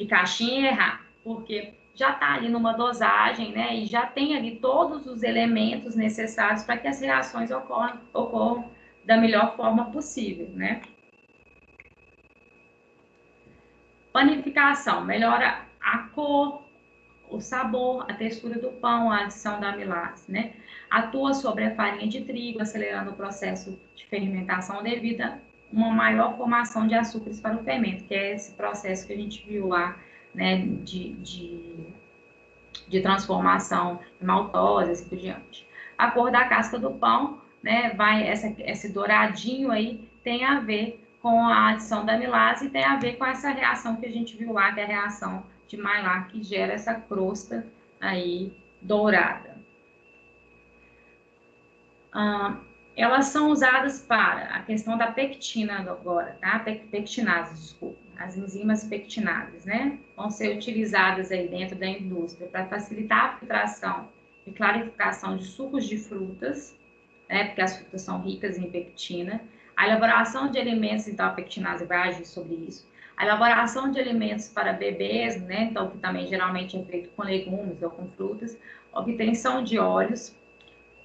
Speaker 1: caixinha e errar, porque já está ali numa dosagem, né? E já tem ali todos os elementos necessários para que as reações ocorram da melhor forma possível, né? Panificação, melhora a cor, o sabor, a textura do pão, a adição da amilase, né? Atua sobre a farinha de trigo, acelerando o processo de fermentação devido a uma maior formação de açúcares para o fermento, que é esse processo que a gente viu lá, né, de transformação em maltose, assim por diante. A cor da casca do pão, né, esse douradinho aí tem a ver com a adição da amilase e tem a ver com essa reação que a gente viu lá, que é a reação de Maillard, que gera essa crosta aí dourada. Elas são usadas para a questão da pectina agora, tá? Pectinase, desculpa. As enzimas pectinases, né? Vão ser utilizadas aí dentro da indústria para facilitar a filtração e clarificação de sucos de frutas, né? Porque as frutas são ricas em pectina. A elaboração de alimentos, então a pectinase vai agir sobre isso. A elaboração de alimentos para bebês, né? Então, que também geralmente é feito com legumes ou com frutas. Obtenção de óleos.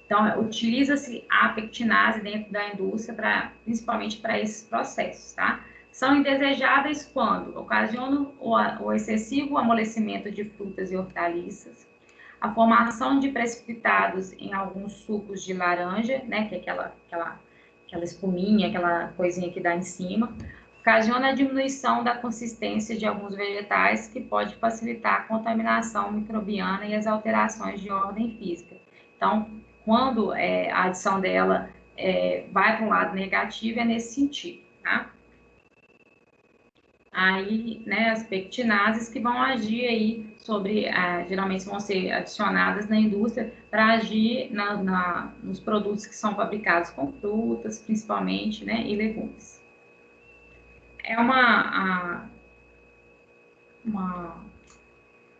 Speaker 1: Então, utiliza-se a pectinase dentro da indústria, principalmente para esses processos, tá? São indesejáveis quando ocasionam o excessivo amolecimento de frutas e hortaliças, a formação de precipitados em alguns sucos de laranja, né? Que é aquela espuminha, aquela coisinha que dá em cima, ocasiona a diminuição da consistência de alguns vegetais, que pode facilitar a contaminação microbiana e as alterações de ordem física. Então, quando a adição dela vai para um lado negativo, é nesse sentido, tá? Aí, né, as pectinases que vão agir aí sobre, geralmente vão ser adicionadas na indústria para agir nos produtos que são fabricados com frutas, principalmente, né, e legumes.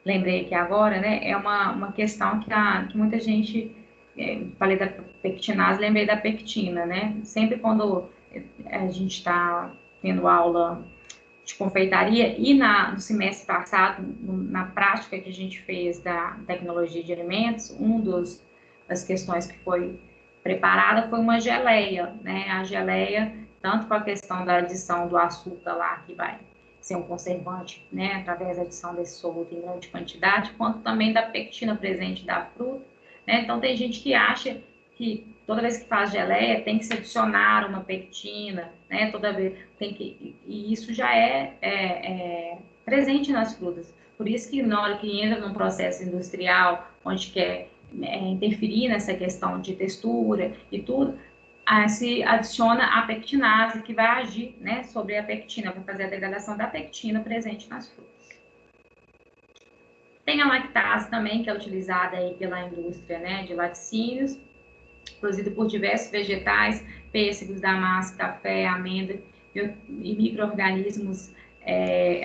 Speaker 1: Lembrei aqui agora, né, é uma questão que muita gente, falei da pectinase, lembrei da pectina, né, sempre quando a gente está tendo aula de confeitaria e no semestre passado, na prática que a gente fez da tecnologia de alimentos, das questões que foi preparada foi uma geleia, né, a geleia, tanto com a questão da adição do açúcar lá, que vai ser um conservante, né, através da adição desse soluto em grande quantidade, quanto também da pectina presente da fruta, né, então tem gente que acha que toda vez que faz geleia tem que se adicionar uma pectina, né? Toda vez tem que, e isso já é presente nas frutas. Por isso que na hora que entra num processo industrial, onde quer interferir nessa questão de textura e tudo, se adiciona a pectinase, que vai agir, né, sobre a pectina, vai fazer a degradação da pectina presente nas frutas. Tem a lactase também, que é utilizada aí pela indústria, né, de laticínios, produzida por diversos vegetais, pêssegos, damasco, café, amêndoa e micro-organismos,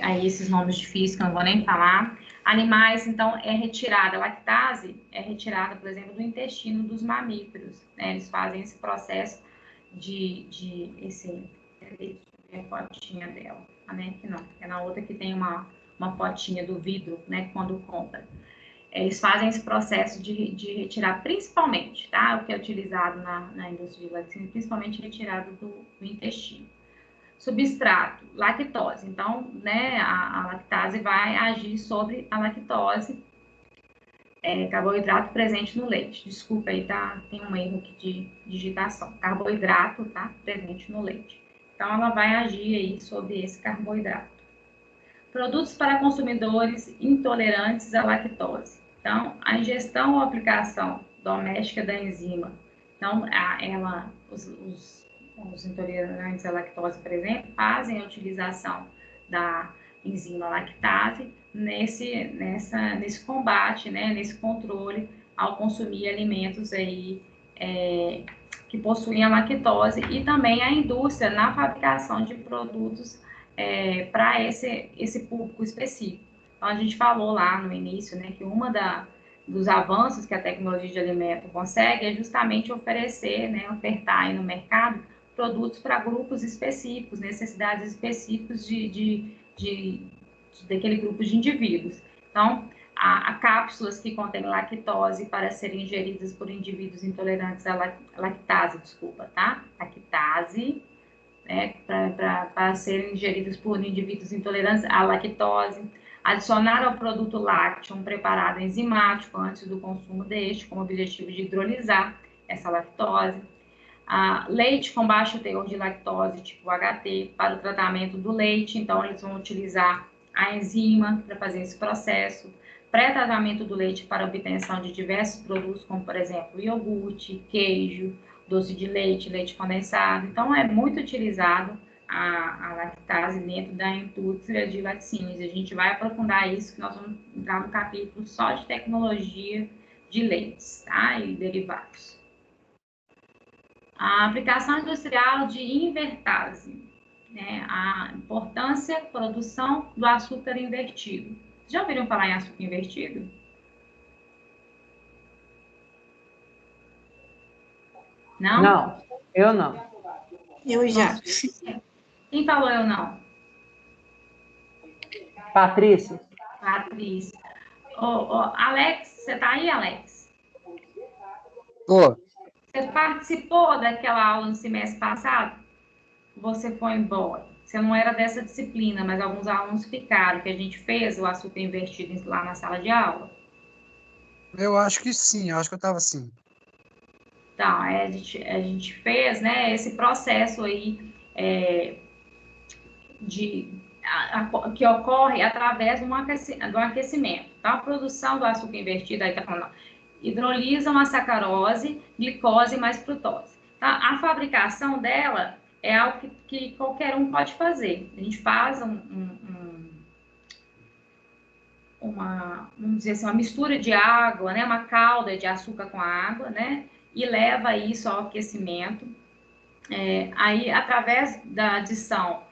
Speaker 1: aí esses nomes difíceis que eu não vou nem falar. Animais, então, a lactase é retirada, por exemplo, do intestino dos mamíferos, né? Eles fazem esse processo cadê a fotinha dela? Né? Que não, é na outra que tem uma fotinha do vidro, né? Quando compra. Eles fazem esse processo de retirar, principalmente, tá? O que é utilizado na indústria de laticínio, principalmente retirado do intestino. Substrato, lactose. Então, né, a lactase vai agir sobre a lactose, carboidrato presente no leite. Desculpa aí, tá? Tem um erro aqui de digitação. Carboidrato, tá? Presente no leite. Então, ela vai agir aí sobre esse carboidrato. Produtos para consumidores intolerantes à lactose. Então, a ingestão ou aplicação doméstica da enzima. Então, os intolerantes à lactose, por exemplo, fazem a utilização da enzima lactase nesse combate, né, nesse controle ao consumir alimentos aí, que possuem a lactose, e também a indústria na fabricação de produtos para esse público específico. Então, a gente falou lá no início, né, que dos avanços que a tecnologia de alimento consegue é justamente oferecer, né, ofertar aí no mercado produtos para grupos específicos, necessidades específicas daquele grupo de indivíduos. Então, há cápsulas que contêm lactose para serem ingeridas por indivíduos intolerantes à lactase, tá? Lactase, né, para serem ingeridas por indivíduos intolerantes à lactose. Adicionar ao produto lácteo um preparado enzimático antes do consumo deste, com o objetivo de hidrolisar essa lactose. Leite com baixo teor de lactose, tipo HT, para o tratamento do leite. Então, eles vão utilizar a enzima para fazer esse processo. Pré-tratamento do leite para obtenção de diversos produtos, como, por exemplo, iogurte, queijo, doce de leite, leite condensado. Então, é muito utilizado a lactase dentro da indústria de laticínios. A gente vai aprofundar isso, que nós vamos entrar no capítulo só de tecnologia de leites, tá? E derivados. A aplicação industrial de invertase, né? A importância, produção do açúcar invertido. Já ouviram falar em açúcar invertido? Não?
Speaker 10: Não, eu não.
Speaker 3: Eu já.
Speaker 1: Quem falou eu não?
Speaker 10: Patrícia.
Speaker 1: Patrícia. Alex, você tá aí, Alex?
Speaker 11: Tô.
Speaker 1: Você participou daquela aula no semestre passado? Você foi embora. Você não era dessa disciplina, mas alguns alunos ficaram, que a gente fez o açúcar invertido lá na sala de aula.
Speaker 11: Eu acho que sim, eu acho que eu estava assim.
Speaker 1: Então, a gente fez, né, esse processo aí que ocorre através do aquecimento. Então, a produção do açúcar invertido, aí está falando, hidrolisam a sacarose, glicose mais frutose. Tá? A fabricação dela é algo que qualquer um pode fazer. A gente faz vamos dizer assim, uma mistura de água, né, uma calda de açúcar com água, né, e leva isso ao aquecimento. Aí, através da adição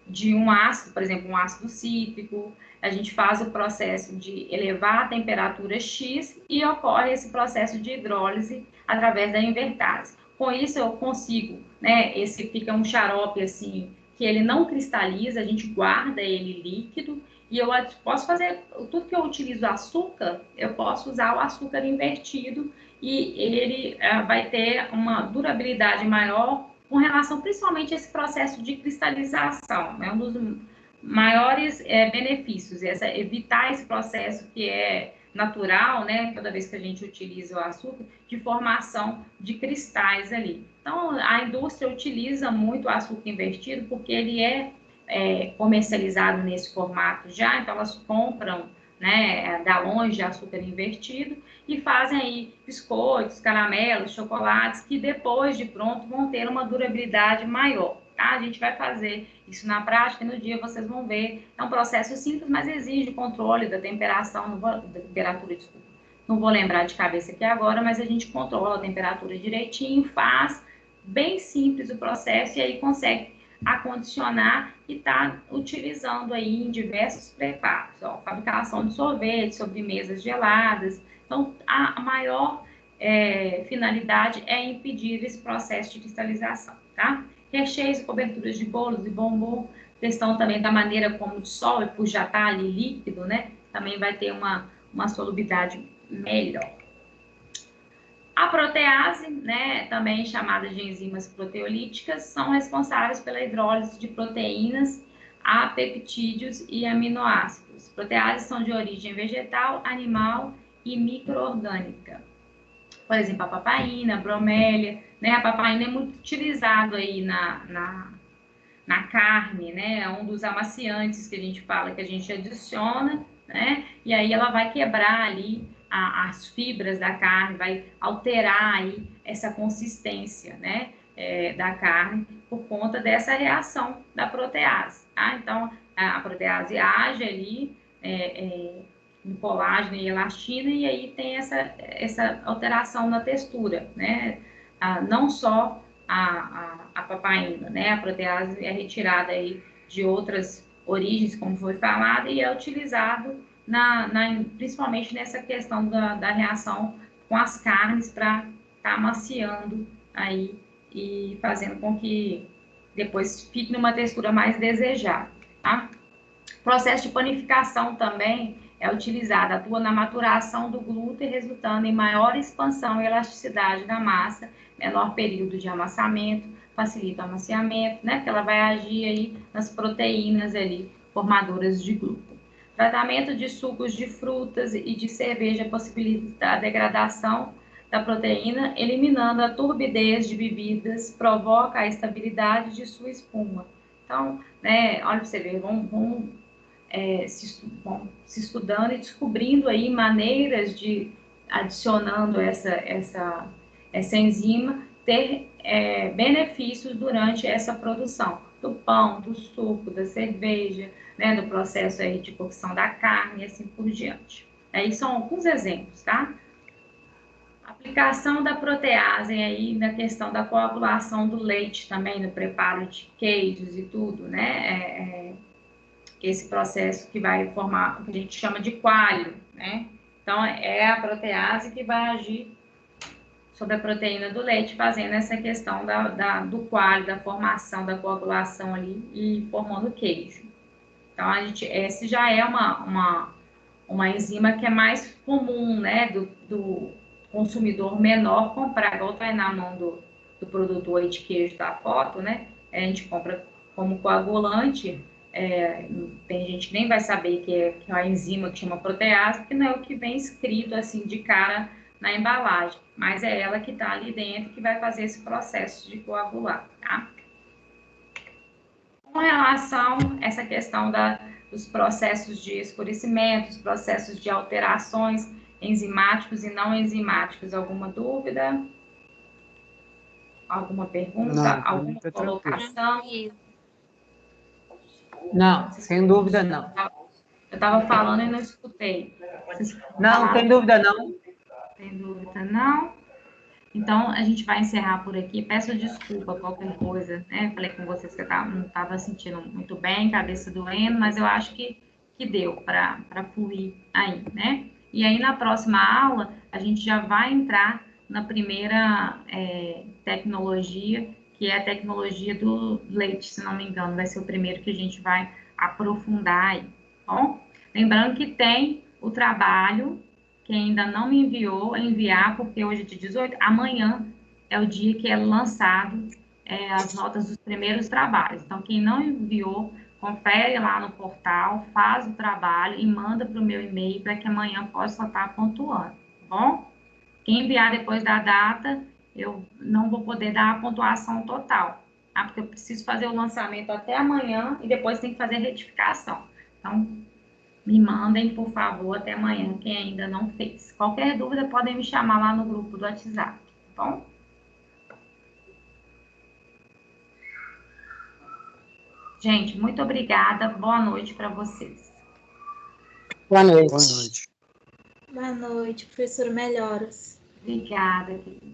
Speaker 1: de um ácido, por exemplo, um ácido cítrico, a gente faz o processo de elevar a temperatura X e ocorre esse processo de hidrólise através da invertase. Com isso, eu consigo, né, fica um xarope assim, que ele não cristaliza, a gente guarda ele líquido, e eu posso fazer, tudo que eu utilizo açúcar, eu posso usar o açúcar invertido, e ele vai ter uma durabilidade maior com relação principalmente a esse processo de cristalização. Um dos maiores benefícios, evitar esse processo que é natural, né, toda vez que a gente utiliza o açúcar, de formação de cristais ali. Então, a indústria utiliza muito o açúcar invertido porque ele é comercializado nesse formato já, então elas compram, né, da longe açúcar invertido e fazem aí biscoitos, caramelos, chocolates que depois de pronto vão ter uma durabilidade maior, tá? A gente vai fazer isso na prática e no dia vocês vão ver. É um processo simples, mas exige controle da temperatura, desculpa. Não vou lembrar de cabeça aqui agora, mas a gente controla a temperatura direitinho, faz bem simples o processo e aí consegue acondicionar e tá utilizando aí em diversos preparos, ó, fabricação de sorvete, sobremesas geladas. Então, a maior finalidade é impedir esse processo de cristalização, tá? Recheios e coberturas de bolos e bombom, questão também da maneira como dissolve, por já estar ali líquido, né? Também vai ter uma solubilidade melhor. A protease, né, também chamada de enzimas proteolíticas, são responsáveis pela hidrólise de proteínas a peptídeos e aminoácidos. Proteases são de origem vegetal, animal e micro-orgânica. Por exemplo, a papaina, a bromélia, né? A papaina é muito utilizado aí na carne, né? É um dos amaciantes que a gente fala, que a gente adiciona, né? E aí ela vai quebrar ali as fibras da carne, vai alterar aí essa consistência, né? Da carne por conta dessa reação da protease, tá? Então, a protease age ali no colágeno e elastina, e aí tem essa alteração na textura, né? Não só a papaina, né? A protease é retirada aí de outras origens, como foi falado, e é utilizado principalmente nessa questão da reação com as carnes para estar amaciando aí e fazendo com que depois fique numa textura mais desejada, tá? O processo de panificação também é utilizado, atua na maturação do glúten, resultando em maior expansão e elasticidade da massa, menor período de amassamento, facilita o amaciamento, né? Porque ela vai agir aí nas proteínas ali, formadoras de glúten. Tratamento de sucos de frutas e de cerveja possibilita a degradação da proteína, eliminando a turbidez de bebidas, provoca a estabilidade de sua espuma. Então, né, olha para você ver, vão se estudando e descobrindo aí maneiras de, adicionando essa enzima, ter benefícios durante essa produção do pão, do suco, da cerveja, né, do processo aí de cocção da carne e assim por diante. Aí são alguns exemplos, tá? Aplicação da protease aí na questão da coagulação do leite também, no preparo de queijos e tudo, né? Esse processo que vai formar, o que a gente chama de coalho, né? Então, é a protease que vai agir sobre a proteína do leite, fazendo essa questão do coalho, da formação, da coagulação ali e formando queijo. Então, esse já é uma enzima que é mais comum, né, do consumidor menor comprar, igual tá aí na mão do produtor de queijo da foto, né? A gente compra como coagulante, tem gente que nem vai saber que é a enzima que chama protease, porque não é o que vem escrito assim de cara na embalagem, mas é ela que está ali dentro que vai fazer esse processo de coagular, tá? Com relação a essa questão dos processos de escurecimento, os processos de alterações enzimáticos e não enzimáticos, alguma dúvida? Alguma pergunta?
Speaker 11: Não,
Speaker 1: alguma colocação?
Speaker 10: Não, sem dúvida não.
Speaker 1: Eu estava falando e não escutei.
Speaker 10: Não, tem dúvida não.
Speaker 1: Tem dúvida não? Então, a gente vai encerrar por aqui. Peço desculpa qualquer coisa, né? Falei com vocês que eu não estava sentindo muito bem, cabeça doendo, mas eu acho que deu para fluir aí, né? E aí, na próxima aula, a gente já vai entrar na primeira tecnologia, que é a tecnologia do leite, se não me engano. Vai ser o primeiro que a gente vai aprofundar aí, tá bom? Lembrando que tem o trabalho. Quem ainda não me enviar, porque hoje é de 18, amanhã é o dia que é lançado as notas dos primeiros trabalhos. Então, quem não enviou, confere lá no portal, faz o trabalho e manda para o meu e-mail para que amanhã possa estar pontuando, tá bom? Quem enviar depois da data, eu não vou poder dar a pontuação total, tá? Porque eu preciso fazer o lançamento até amanhã e depois tem que fazer retificação. Então, me mandem, por favor, até amanhã, quem ainda não fez. Qualquer dúvida, podem me chamar lá no grupo do WhatsApp, tá bom? Gente, muito obrigada. Boa noite para vocês.
Speaker 10: Boa noite.
Speaker 11: Boa noite.
Speaker 3: Boa noite, professora. Melhoras.
Speaker 1: Obrigada, querida.